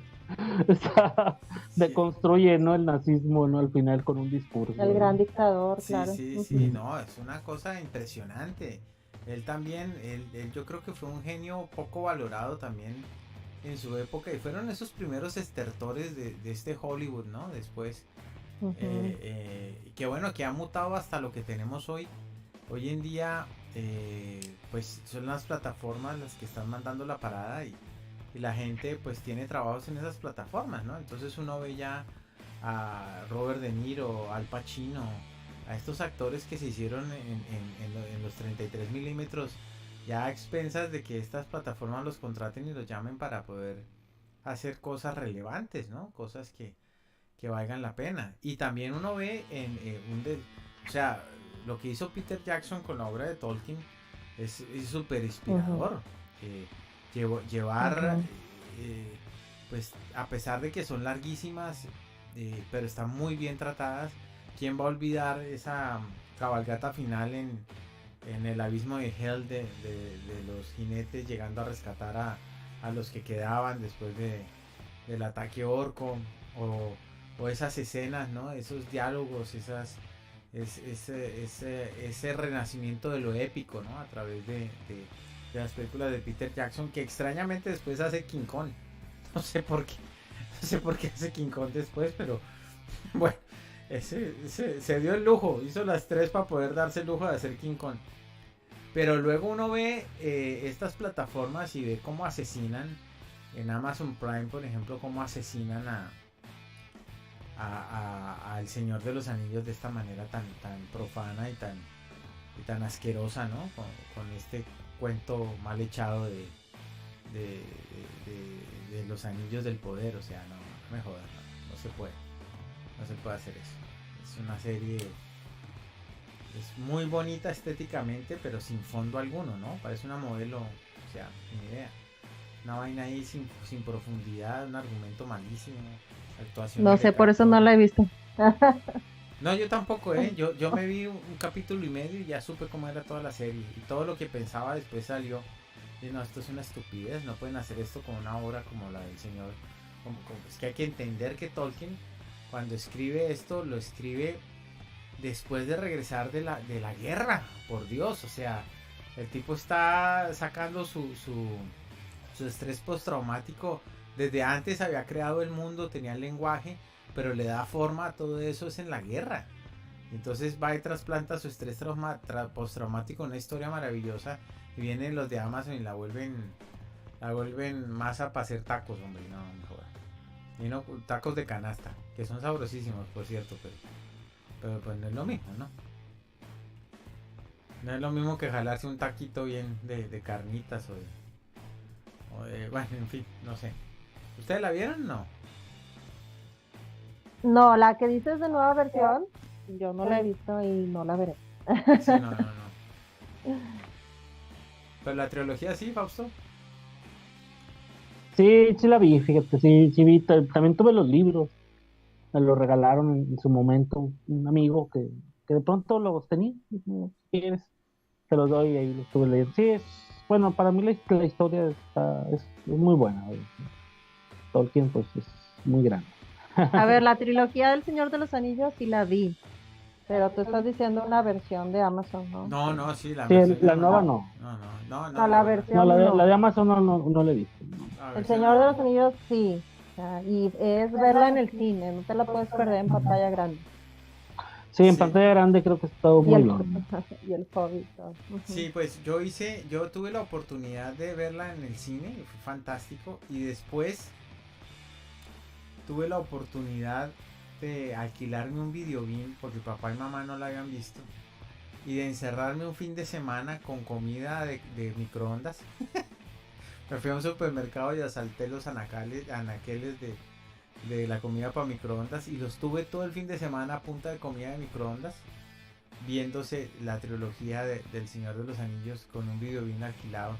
Sí, Deconstruye, ¿no? El nazismo, ¿no? Al final con un discurso, El ¿verdad? gran dictador, sí, claro. sí, sí, Ujú. no, es una cosa impresionante. Él también, yo creo que fue un genio poco valorado también en su época y fueron esos primeros estertores de este Hollywood, ¿no? Después, Ujú. que bueno, que ha mutado hasta lo que tenemos hoy. Hoy en día, pues son las plataformas las que están mandando la parada y la gente pues tiene trabajos en esas plataformas, ¿no? Entonces uno ve ya a Robert De Niro, Al Pacino, a estos actores que se hicieron en los 33 milímetros, ya a expensas de que estas plataformas los contraten y los llamen para poder hacer cosas relevantes, ¿no? Cosas que valgan la pena. Y también uno ve o sea, lo que hizo Peter Jackson con la obra de Tolkien es súper Ujú. inspirador. Eh, llevar, Ujú. pues a pesar de que son larguísimas, pero están muy bien tratadas, ¿quién va a olvidar esa cabalgata final en el abismo de Hell de los jinetes llegando a rescatar a los que quedaban después del ataque orco? O esas escenas, ¿no? Esos diálogos, ese renacimiento de lo épico, ¿no? A través de las películas de Peter Jackson, que extrañamente después hace King Kong. No sé por qué, no sé por qué hace King Kong después, pero bueno, Se dio el lujo, hizo las tres para poder darse el lujo de hacer King Kong. Pero luego uno ve estas plataformas y ve cómo asesinan en Amazon Prime, por ejemplo, cómo asesinan al Señor de los Anillos de esta manera tan profana y tan asquerosa, ¿no? Con este cuento mal echado de los anillos del poder. O sea, no me jodas, no se puede. No se puede hacer eso. Es una serie, es muy bonita estéticamente, pero sin fondo alguno, ¿no? Parece una modelo, o sea, ni idea. Una vaina ahí sin profundidad, un argumento malísimo, actuación. No sé, por eso no la he visto. No, yo tampoco, ¿eh? Yo me vi un capítulo y medio y ya supe cómo era toda la serie. Y todo lo que pensaba después salió. Y no, esto es una estupidez, no pueden hacer esto con una obra como la del señor. Es que hay que entender que Tolkien, cuando escribe esto, lo escribe después de regresar de la guerra, por Dios. O sea, el tipo está sacando su estrés postraumático. Desde antes había creado el mundo, tenía el lenguaje, pero le da forma a todo eso es en la guerra. Entonces va y trasplanta su estrés postraumático en una historia maravillosa. Y vienen los de Amazon y la vuelven masa para hacer tacos, hombre. No, mejor. Y no, tacos de canasta, que son sabrosísimos, por cierto, pero pues no es lo mismo, ¿no? No es lo mismo que jalarse un taquito bien de carnitas o de, bueno, en fin, no sé. ¿Ustedes la vieron o no? No, la que dices de nueva versión, yo no la he visto y no la veré. Sí, no. Pero la trilogía sí, Fausto. Sí, sí la vi, fíjate, sí vi, también tuve los libros, me los regalaron en su momento un amigo que de pronto los tenía, dijo, si quieres, te los doy y ahí los estuve leyendo. Sí, bueno, para mí la historia es muy buena, Tolkien pues es muy grande. A ver, la trilogía del Señor de los Anillos sí la vi, pero tú estás diciendo una versión de Amazon, ¿no? No, sí, la Sí, versión de la nueva Amazon. no. No, No, la la buena. No, versión la de no. Amazon no la he visto. La El versión Señor de los Anillos sí. O sea, y es verla en el cine, no te la puedes perder en pantalla grande. Sí, en Sí. pantalla grande creo que está Y muy el, bien. y el Hobbit. Ujú. Sí, pues yo tuve la oportunidad de verla en el cine, y fue fantástico, y después tuve la oportunidad de alquilarme un videobeam porque papá y mamá no la habían visto y de encerrarme un fin de semana con comida de microondas. Me fui a un supermercado y asalté los anaqueles de la comida para microondas y los tuve todo el fin de semana a punta de comida de microondas viéndose la trilogía del Señor de los Anillos con un videobeam alquilado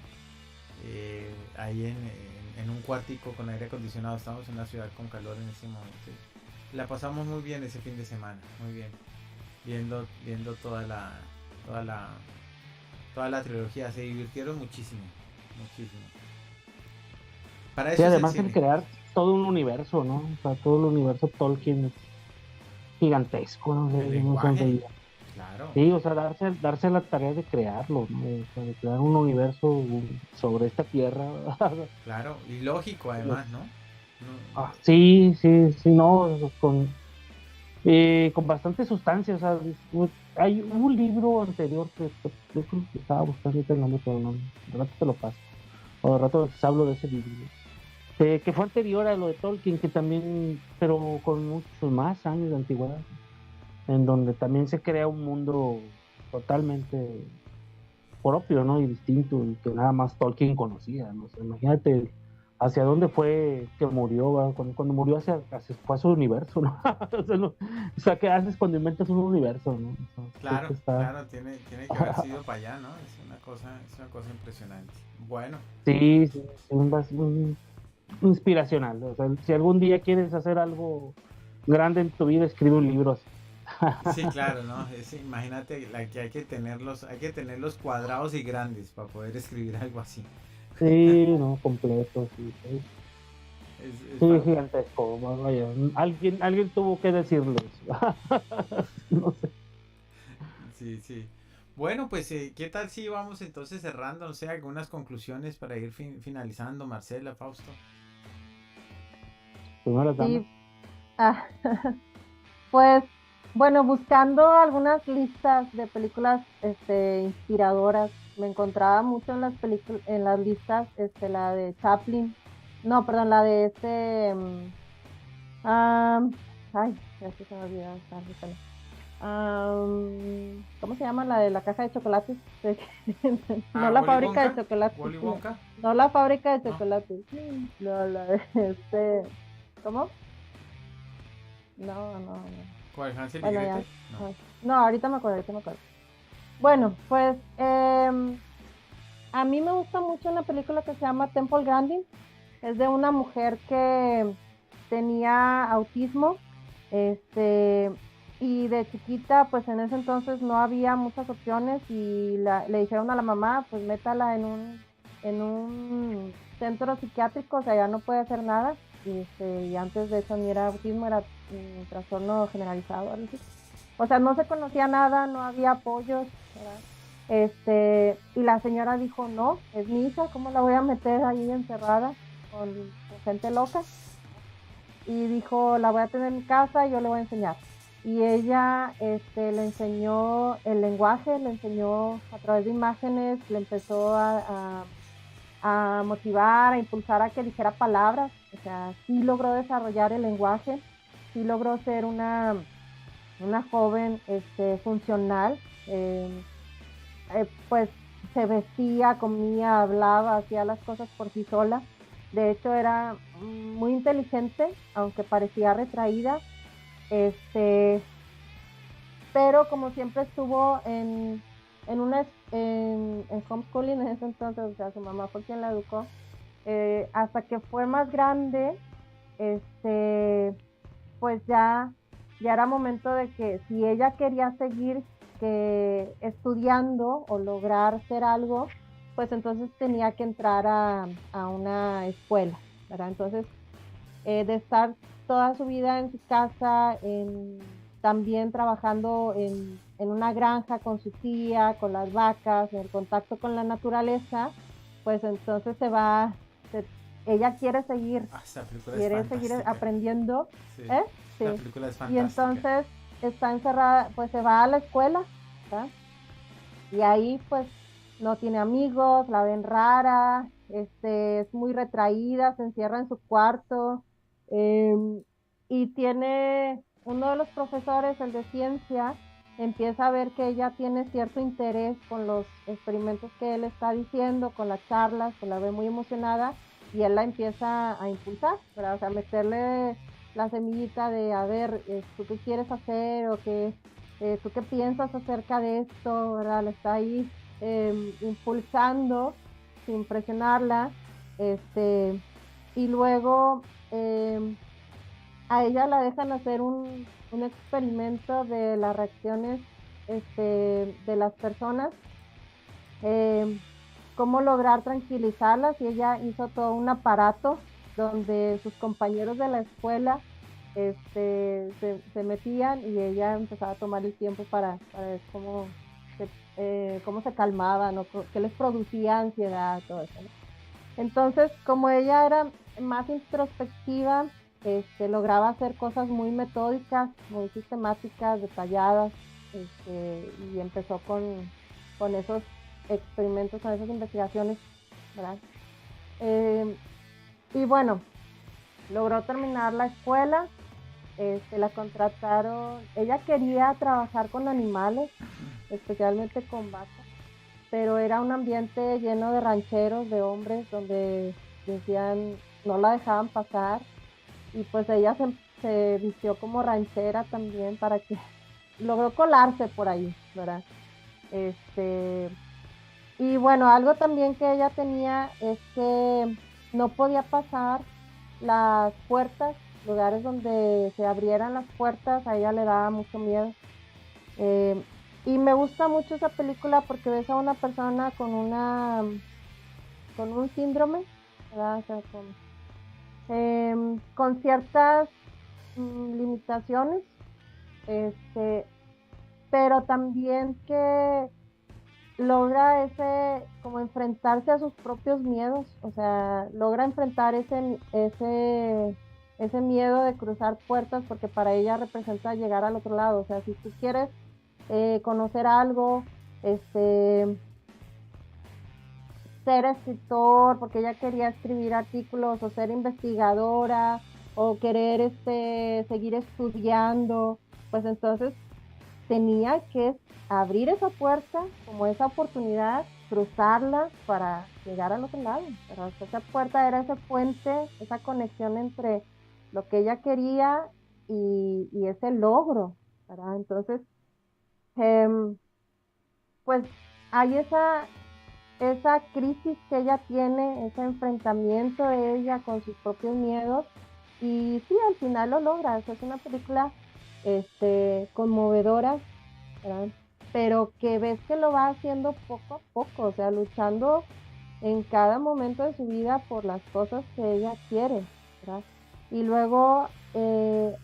ahí en un cuartico con aire acondicionado. Estamos en una ciudad con calor en ese momento. La pasamos muy bien ese fin de semana, muy bien, viendo toda la trilogía. Se divirtieron muchísimo. Para Sí, eso es el además el cine. crear todo un universo, ¿no? O sea, todo el universo Tolkien es gigantesco, ¿no? El No sé, lenguaje, claro, sí, o sea, darse la tarea de crearlo, ¿no? O sea, de crear un universo sobre esta tierra. claro, y lógico además, ¿no? Sí, no, con bastante sustancia, o sea, hay un libro anterior que yo creo que estaba buscando ahorita el nombre, pero no, de rato te lo paso, o de rato les hablo de ese libro, que fue anterior a lo de Tolkien, que también, pero con muchos más años de antigüedad, en donde también se crea un mundo totalmente propio, ¿no? Y distinto, y que nada más Tolkien conocía, ¿no? O sea, imagínate hacia dónde fue que murió, ¿verdad? Cuando murió fue a su universo, ¿no? O sea, ¿qué haces cuando inventas un universo, ¿no? O sea, creo que Claro, tiene que haber sido para allá, ¿no? Es una cosa impresionante. Bueno. Sí, inspiracional, o sea, si algún día quieres hacer algo grande en tu vida, escribe un libro así. Sí, claro, ¿no? Imagínate que hay que tenerlos cuadrados y grandes para poder escribir algo así. Sí, no, completo, sí. Sí, Es gigantesco, vaya, alguien tuvo que decirlo eso. No sé. sí. Bueno, pues, ¿qué tal si vamos entonces cerrando? No sé, algunas conclusiones para ir finalizando, Marcela, Fausto. Primero las damas. Sí, ah, pues Bueno, buscando algunas listas de películas inspiradoras, me encontraba mucho en las películas, en las listas, la de Chaplin, no, perdón, la de ah, ay, ya se me olvidó, ¿cómo se llama? La de la caja de chocolates. No Ah, la Willy fábrica de Wonka. chocolates, Willy no, Wonka. no la fábrica de No. chocolates. No, la de ¿cómo? No, no, no. ¿Cuál? Hansel y Bueno, ya. Gretel. No. No, ahorita me acuerdo, ahorita me acuerdo. Bueno, pues a mí me gusta mucho una película que se llama Temple Grandin. Es de una mujer que tenía autismo, este, y de chiquita, pues en ese entonces no había muchas opciones y le dijeron a la mamá, pues métala en un centro psiquiátrico, o sea, ya no puede hacer nada. Y antes de eso ni era autismo, era un trastorno generalizado, algo así. O sea, no se conocía nada, no había apoyos, ¿verdad? Y la señora dijo, no, es mi hija, ¿cómo la voy a meter ahí encerrada con gente loca? Y dijo, la voy a tener en mi casa y yo le voy a enseñar. Y ella le enseñó el lenguaje, le enseñó a través de imágenes, le empezó a motivar, a impulsar a que dijera palabras. O sea, sí logró desarrollar el lenguaje, sí logró ser una joven funcional. Pues se vestía, comía, hablaba, hacía las cosas por sí sola. De hecho, era muy inteligente, aunque parecía retraída. Este, pero como siempre estuvo en homeschooling en ese entonces, o sea, su mamá fue quien la educó, hasta que fue más grande, pues ya era momento de que si ella quería seguir estudiando o lograr ser algo, pues entonces tenía que entrar a una escuela, ¿verdad? Entonces, de estar toda su vida en su casa, también trabajando en una granja con su tía, con las vacas, en el contacto con la naturaleza, pues entonces se- ella Ah, esa película es quiere seguir fantástica. aprendiendo, Sí. ¿eh? La Sí. película es Y fantástica. entonces está encerrada, pues se va a la escuela, ¿verdad? Y ahí pues no tiene amigos, la ven rara, es muy retraída, se encierra en su cuarto, y tiene uno de los profesores, el de ciencia, empieza a ver que ella tiene cierto interés con los experimentos que él está diciendo, con las charlas, que la ve muy emocionada y él la empieza a impulsar, ¿verdad? O sea, meterle la semillita de, a ver, ¿tú qué quieres hacer o qué? ¿Tú qué piensas acerca de esto? ¿Verdad? La está ahí impulsando sin presionarla. Este, y luego a ella la dejan hacer un experimento de las reacciones de las personas, em, cómo lograr tranquilizarlas, y ella hizo todo un aparato donde sus compañeros de la escuela se metían y ella empezaba a tomar el tiempo para ver cómo se calmaban o qué les producía ansiedad, todo eso, ¿no? Entonces, como ella era más introspectiva, lograba hacer cosas muy metódicas, muy sistemáticas, detalladas, y empezó con esos experimentos, con esas investigaciones, ¿verdad? Eh, y bueno, logró terminar la escuela, la contrataron, ella quería trabajar con animales, especialmente con vacas, pero era un ambiente lleno de rancheros, de hombres, donde decían, no la dejaban pasar, y pues ella se vistió como ranchera también para que logró colarse por ahí, ¿verdad? Este, y bueno, algo también que ella tenía es que no podía pasar las puertas, lugares donde se abrieran las puertas, a ella le daba mucho miedo. Eh, y me gusta mucho esa película porque ves a una persona con un síndrome, ¿verdad? O sea, con ciertas limitaciones, este, pero también que logra como enfrentarse a sus propios miedos, o sea, logra enfrentar ese miedo de cruzar puertas, porque para ella representa llegar al otro lado. O sea, si tú quieres conocer algo, ser escritor, porque ella quería escribir artículos, o ser investigadora, o querer seguir estudiando, pues entonces tenía que abrir esa puerta, como esa oportunidad, cruzarla para llegar al otro lado. Pero esa puerta era ese puente, esa conexión entre lo que ella quería y ese logro, ¿verdad? Entonces, em, pues hay esa crisis que ella tiene, ese enfrentamiento de ella con sus propios miedos, y sí, al final lo logra. O sea, es una película conmovedora, ¿verdad? Pero que ves que lo va haciendo poco a poco, o sea, luchando en cada momento de su vida por las cosas que ella quiere, ¿verdad? Y luego,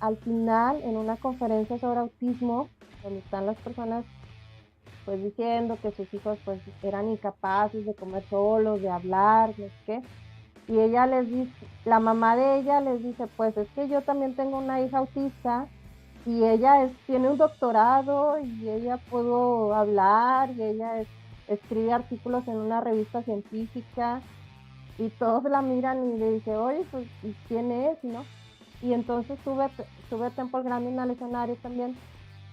al final, en una conferencia sobre autismo, donde están las personas pues diciendo que sus hijos pues eran incapaces de comer solos, de hablar, no sé qué. Y ella les dice, la mamá de ella les dice, pues es que yo también tengo una hija autista y ella tiene un doctorado y ella pudo hablar y ella escribe artículos en una revista científica, y todos la miran y le dice, oye, pues ¿y quién es? ¿No? Y entonces sube a Temple Grandin al escenario también,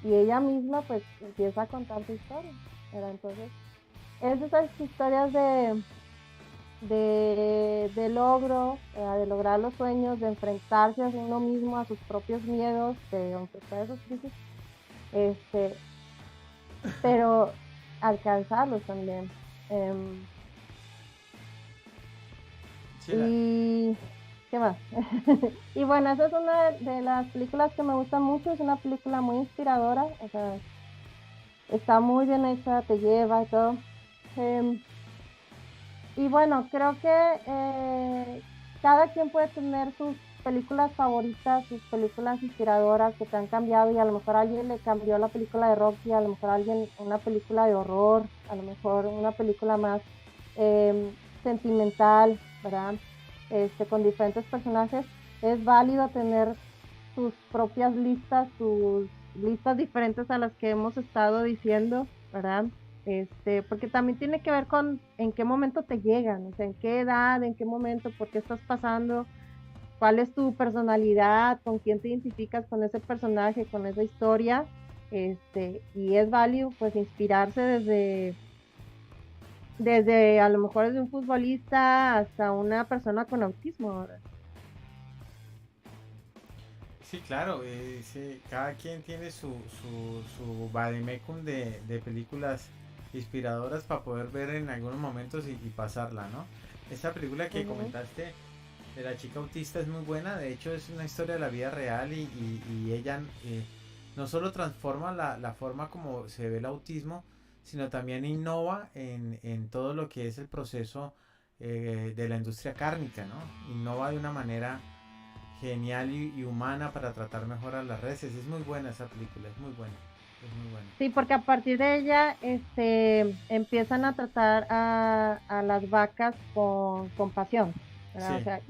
y ella misma pues empieza a contar su historia, ¿verdad? Entonces, es de esas historias de logro, de lograr los sueños, de enfrentarse a uno mismo, a sus propios miedos, de aunque sea esos crisis, este, pero alcanzarlos también. Em, Sí, y ¿qué más? Y bueno, esa es una de las películas que me gustan mucho, es una película muy inspiradora, o sea, está muy bien hecha, te lleva y todo. Em, y bueno, creo que cada quien puede tener sus películas favoritas, sus películas inspiradoras que te han cambiado, y a lo mejor a alguien le cambió la película de Rocky, a lo mejor a alguien una película de horror, a lo mejor una película más sentimental, ¿verdad? Con diferentes personajes. Es válido tener tus propias listas, tus listas diferentes a las que hemos estado diciendo, ¿verdad? Porque también tiene que ver con en qué momento te llegan, o sea, en qué edad, en qué momento, por qué estás pasando, cuál es tu personalidad, con quién te identificas con ese personaje, con esa historia, y es válido pues inspirarse desde a lo mejor desde un futbolista hasta una persona con autismo, ¿verdad? sí, claro, sí, cada quien tiene su vademecum de películas inspiradoras para poder ver en algunos momentos y pasarla, ¿no? Esta película que Ujú. comentaste de la chica autista es muy buena, de hecho es una historia de la vida real y ella no solo transforma la forma como se ve el autismo, sino también innova en todo lo que es el proceso de la industria cárnica, ¿no? Innova de una manera genial y humana para tratar mejor a las reses. Es muy buena esa película, es muy buena, es muy buena. Sí, porque a partir de ella, empiezan a tratar a las vacas con compasión, ¿verdad? O Sí, sea,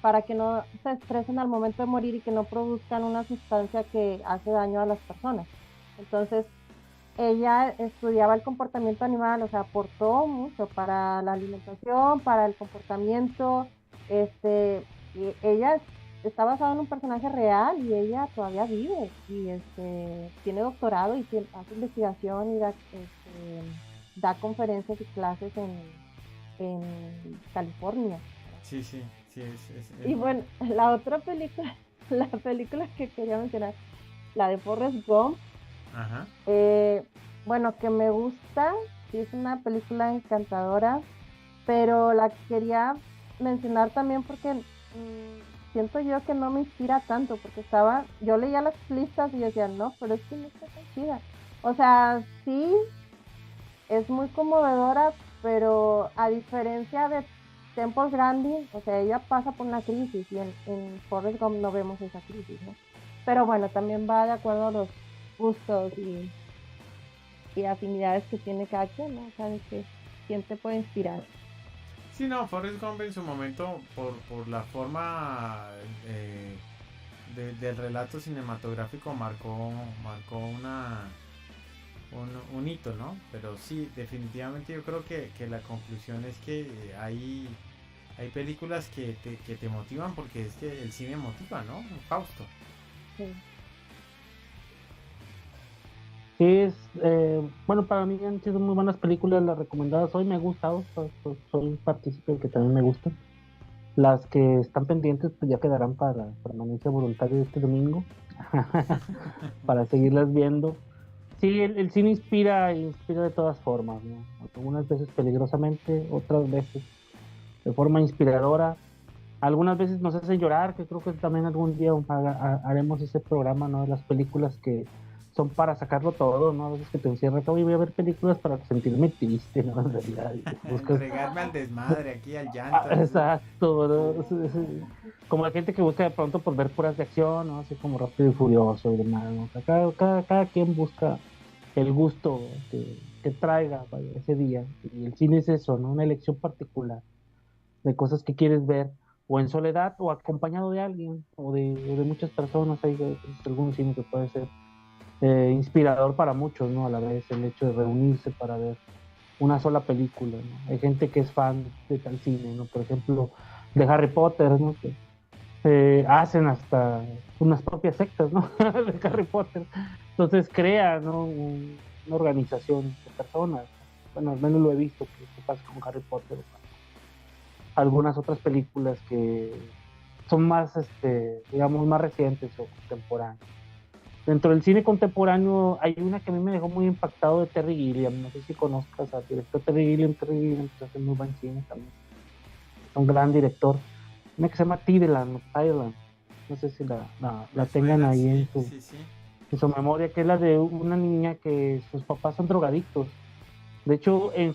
para que no se estresen al momento de morir y que no produzcan una sustancia que hace daño a las personas. Entonces, ella estudiaba el comportamiento animal, o sea, aportó mucho para la alimentación, para el comportamiento, y ella está basada en un personaje real y ella todavía vive y tiene doctorado y hace investigación y da conferencias y clases en California. sí, sí, sí, es Y muy... bueno, la otra película, la película que quería mencionar, la de Forrest Gump. Ajá. Eh, bueno, que me gusta, sí es una película encantadora, pero la quería mencionar también porque siento yo que no me inspira tanto, porque yo leía las listas y decía, no, pero es que no está tan chida. O sea, sí, es muy conmovedora, pero a diferencia de Temple Grandin, o sea, ella pasa por una crisis y en Forrest Gump no vemos esa crisis, ¿no? Pero bueno, también va de acuerdo a los gustos y afinidades que tiene cada quien, ¿no? O sea, de que quién te puede inspirar. Sí, no, Forrest Gump en su momento, por la forma del relato cinematográfico, marcó un hito, ¿no? Pero sí, definitivamente yo creo que la conclusión es que hay películas que te motivan porque es que el cine motiva, ¿no? Fausto. Sí. Bueno, para mí han sido muy buenas películas las recomendadas hoy, me ha gustado, soy partícipe que también me gustan. Las que están pendientes pues ya quedarán para permanencia voluntaria de este domingo, para seguirlas viendo. Sí, el cine inspira de todas formas, ¿no? Algunas veces peligrosamente, otras veces de forma inspiradora. Algunas veces nos hace llorar, que creo que también algún día haremos ese programa, ¿no? De las películas que son para sacarlo todo, ¿no? A veces que te encierras, hoy voy a ver películas para sentirme triste, ¿no? En realidad, buscas... Entregarme al desmadre, aquí al llanto. Exacto, ¿no? Sí. Como la gente que busca de pronto por ver puras de acción, ¿no? Así como Rápido y Furioso y demás, ¿no? O sea, cada quien busca el gusto que traiga vaya, ese día. Y el cine es eso, ¿no? Una elección particular de cosas que quieres ver, o en soledad, o acompañado de alguien, o de muchas personas. Hay algún cine que puede ser inspirador para muchos, ¿no? A la vez, el hecho de reunirse para ver una sola película, ¿no? Hay gente que es fan de tal cine, ¿no? Por ejemplo, de Harry Potter, ¿no? Que hacen hasta unas propias sectas, ¿no? De Harry Potter. Entonces crea, ¿no? Una organización de personas. Bueno, al menos lo he visto que pasa con Harry Potter. Algunas otras películas que son más, digamos, más recientes o contemporáneas. Dentro del cine contemporáneo hay una que a mí me dejó muy impactado de Terry Gilliam. No sé si conozcas al director Terry Gilliam. Terry Gilliam pues, hace muy buen cine también. Es un gran director. Una que se llama Thailand. No sé si la tengan ahí sí, sí, sí. en su memoria, que es la de una niña que sus papás son drogadictos. De hecho, en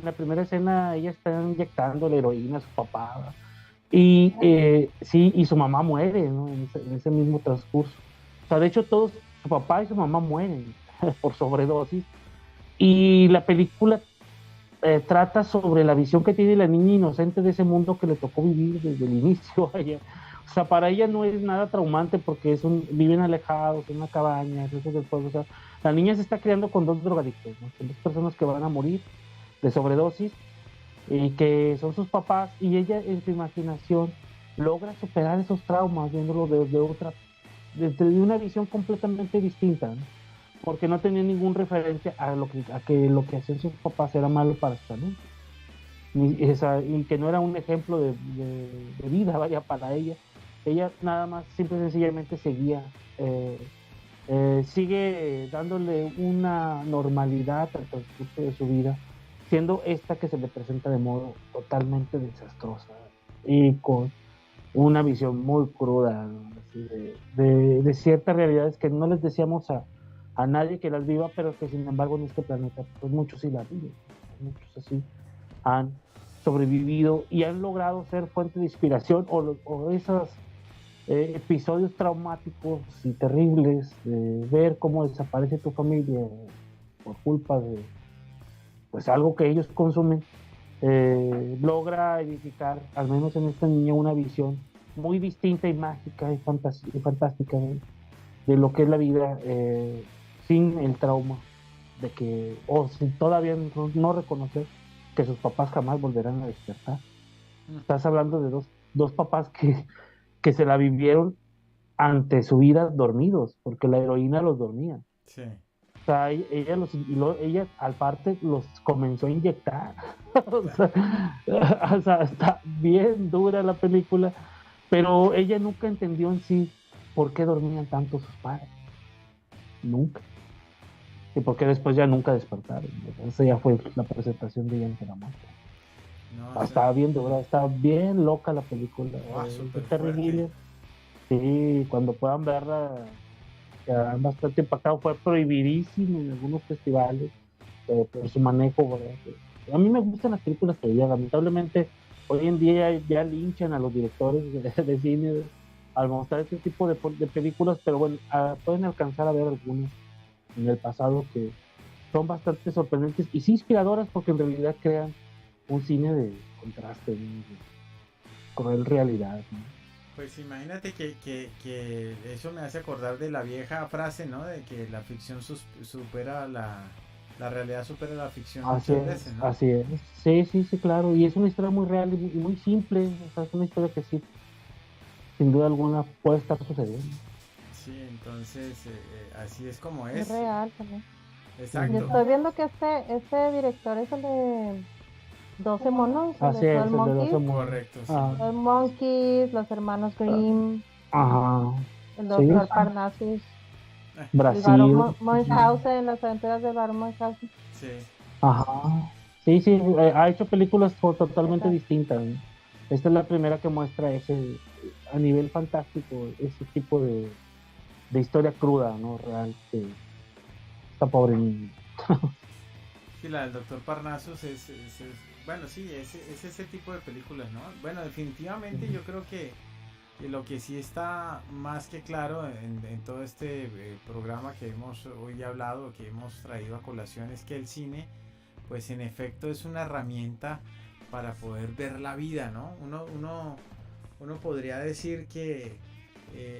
la primera escena ella está inyectando la heroína a su papá, ¿verdad? Y sí, y su mamá muere, ¿no? En ese mismo transcurso. O sea, de hecho, todos, su papá y su mamá mueren por sobredosis. Y la película trata sobre la visión que tiene la niña inocente de ese mundo que le tocó vivir desde el inicio a ella. O sea, para ella no es nada traumante porque viven alejados en una cabaña, lejos del pueblo. O sea, la niña se está criando con dos drogadictos, ¿no? Son dos personas que van a morir de sobredosis y que son sus papás, y ella en su imaginación logra superar esos traumas viéndolo desde una visión completamente distinta, ¿no? Porque no tenía ningún referencia a que lo que hacían sus papás era malo para su salud, y que no era un ejemplo de vida, vaya, para ella. Ella nada más, simple y sencillamente sigue dándole una normalidad al transcurso de su vida, siendo esta que se le presenta de modo totalmente desastrosa y con una visión muy cruda, ¿no? Así de ciertas realidades que no les decíamos a nadie que las viva, pero que sin embargo en este planeta pues muchos sí las viven, muchos así han sobrevivido y han logrado ser fuente de inspiración, o esos episodios traumáticos y terribles de ver cómo desaparece tu familia por culpa de pues algo que ellos consumen. Logra edificar, al menos en esta niña, una visión muy distinta y mágica y fantástica de lo que es la vida, sin el trauma de que, o sin todavía no reconocer que sus papás jamás volverán a despertar. Estás hablando de dos papás que se la vivieron ante su vida dormidos, porque la heroína los dormía. Sí. O sea, ella al parte los comenzó a inyectar. O sea, está bien dura la película, pero ella nunca entendió en sí por qué dormían tanto sus padres. Nunca. Y por qué después ya nunca despertaron. Esa ya fue la presentación de ella ante la muerte. No, Estaba bien dura, estaba bien loca la película. súper Terry fuerte. Gilliam. Sí, cuando puedan verla, quedarán bastante impactados. Fue prohibidísimo en algunos festivales por su manejo, ¿verdad? A mí me gustan las películas que ya, lamentablemente, hoy en día ya linchan a los directores de cine al mostrar este tipo de películas, pero bueno, pueden alcanzar a ver algunas en el pasado que son bastante sorprendentes y sí inspiradoras, porque en realidad crean un cine de contraste, ¿no? De cruel realidad, ¿no? Pues imagínate que eso me hace acordar de la vieja frase, ¿no? De que la ficción supera la realidad supera la ficción Así muchas es, veces, ¿no? así es. Sí, sí, sí, claro. Y es una historia muy real y muy simple. O sea, es una historia que sí, sin duda alguna, puede estar sucediendo. Sí, entonces así es como Es es. real también. Y Exacto. estoy viendo que este director es el de 12 monos, el Así de es, 12 el de los Monkeys. Correcto, sí. Ah, Los Monkeys, los hermanos Grimm, ajá. el Sí, doctor Parnassus, el Brasil. barón Munchausen, las aventuras del barón Munchausen. Sí. Ajá. Sí, sí, ha hecho películas totalmente Exacto. distintas, ¿no? Esta es la primera que muestra ese, a nivel fantástico, ese tipo de historia cruda, ¿no? Real, que está pobre niño. Sí, la del doctor Parnassus bueno, sí, es ese tipo de películas, ¿no? Bueno, definitivamente yo creo que lo que sí está más que claro en todo este programa que hemos hoy hablado, que hemos traído a colación, es que el cine, pues en efecto es una herramienta para poder ver la vida, ¿no? Uno podría decir que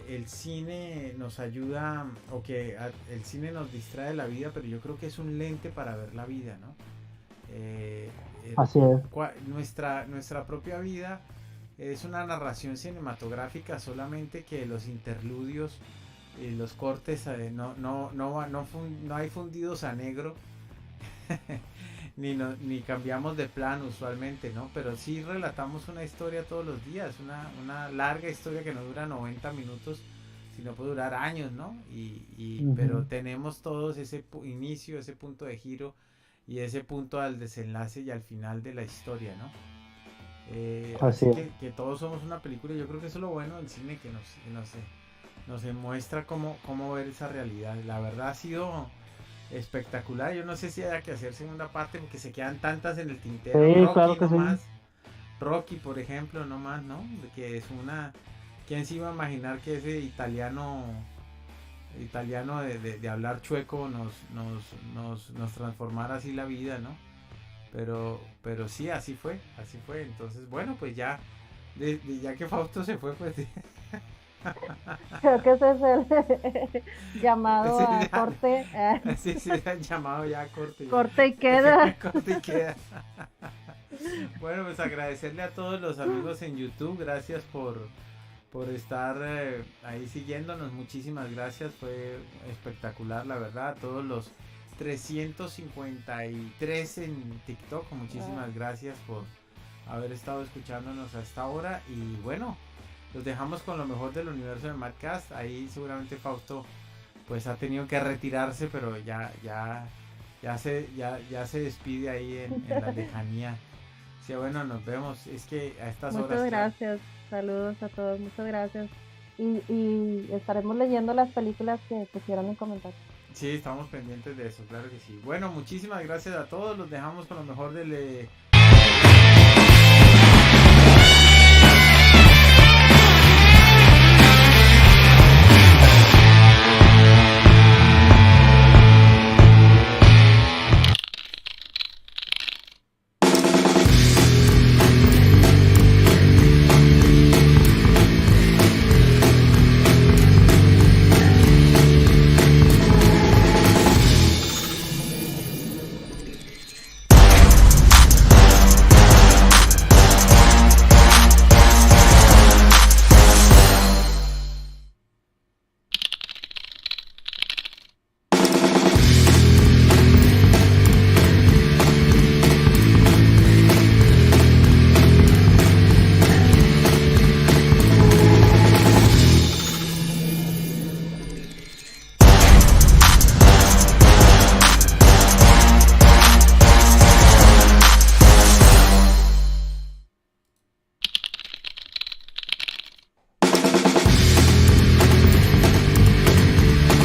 el cine nos ayuda o que el cine nos distrae de la vida, pero yo creo que es un lente para ver la vida, ¿no? Eh, Así es. nuestra propia vida es una narración cinematográfica, solamente que los interludios y los cortes no hay fundidos a negro ni cambiamos de plan usualmente, ¿no? Pero sí relatamos una historia todos los días, una larga historia que no dura 90 minutos, sino puede durar años, ¿no? Pero tenemos todos ese inicio, ese punto de giro y ese punto al desenlace y al final de la historia, ¿no? Así que todos somos una película. Yo creo que eso es lo bueno del cine, que nos demuestra cómo ver esa realidad. La verdad ha sido espectacular. Yo no sé si haya que hacer segunda parte porque se quedan tantas en el tintero. Sí, Rocky claro que nomás. sí. Rocky, por ejemplo, nomás, ¿no? Que es una... ¿Quién se iba a imaginar que ese italiano de hablar chueco nos transformara así la vida, ¿no? Pero sí, así fue. Entonces, bueno, pues ya que Fausto se fue, pues Creo que ese es el llamado a ya, corte. sí, el llamado ya a corte. Ya. Corte y queda. Corte y queda. Bueno, pues agradecerle a todos los amigos en YouTube. Gracias por estar ahí siguiéndonos. Muchísimas gracias. Fue espectacular, la verdad. A todos los 353 en TikTok, muchísimas gracias por haber estado escuchándonos hasta ahora. Y bueno, los dejamos con lo mejor del universo de Madcast. Ahí seguramente Fausto pues ha tenido que retirarse, pero ya se despide ahí en la lejanía. Sí, bueno, nos vemos. Es que a estas horas... Muchas gracias. Saludos a todos. Muchas gracias. Y estaremos leyendo las películas que pusieron en comentarios. Sí, estamos pendientes de eso, claro que sí. Bueno, muchísimas gracias a todos. Los dejamos con lo mejor del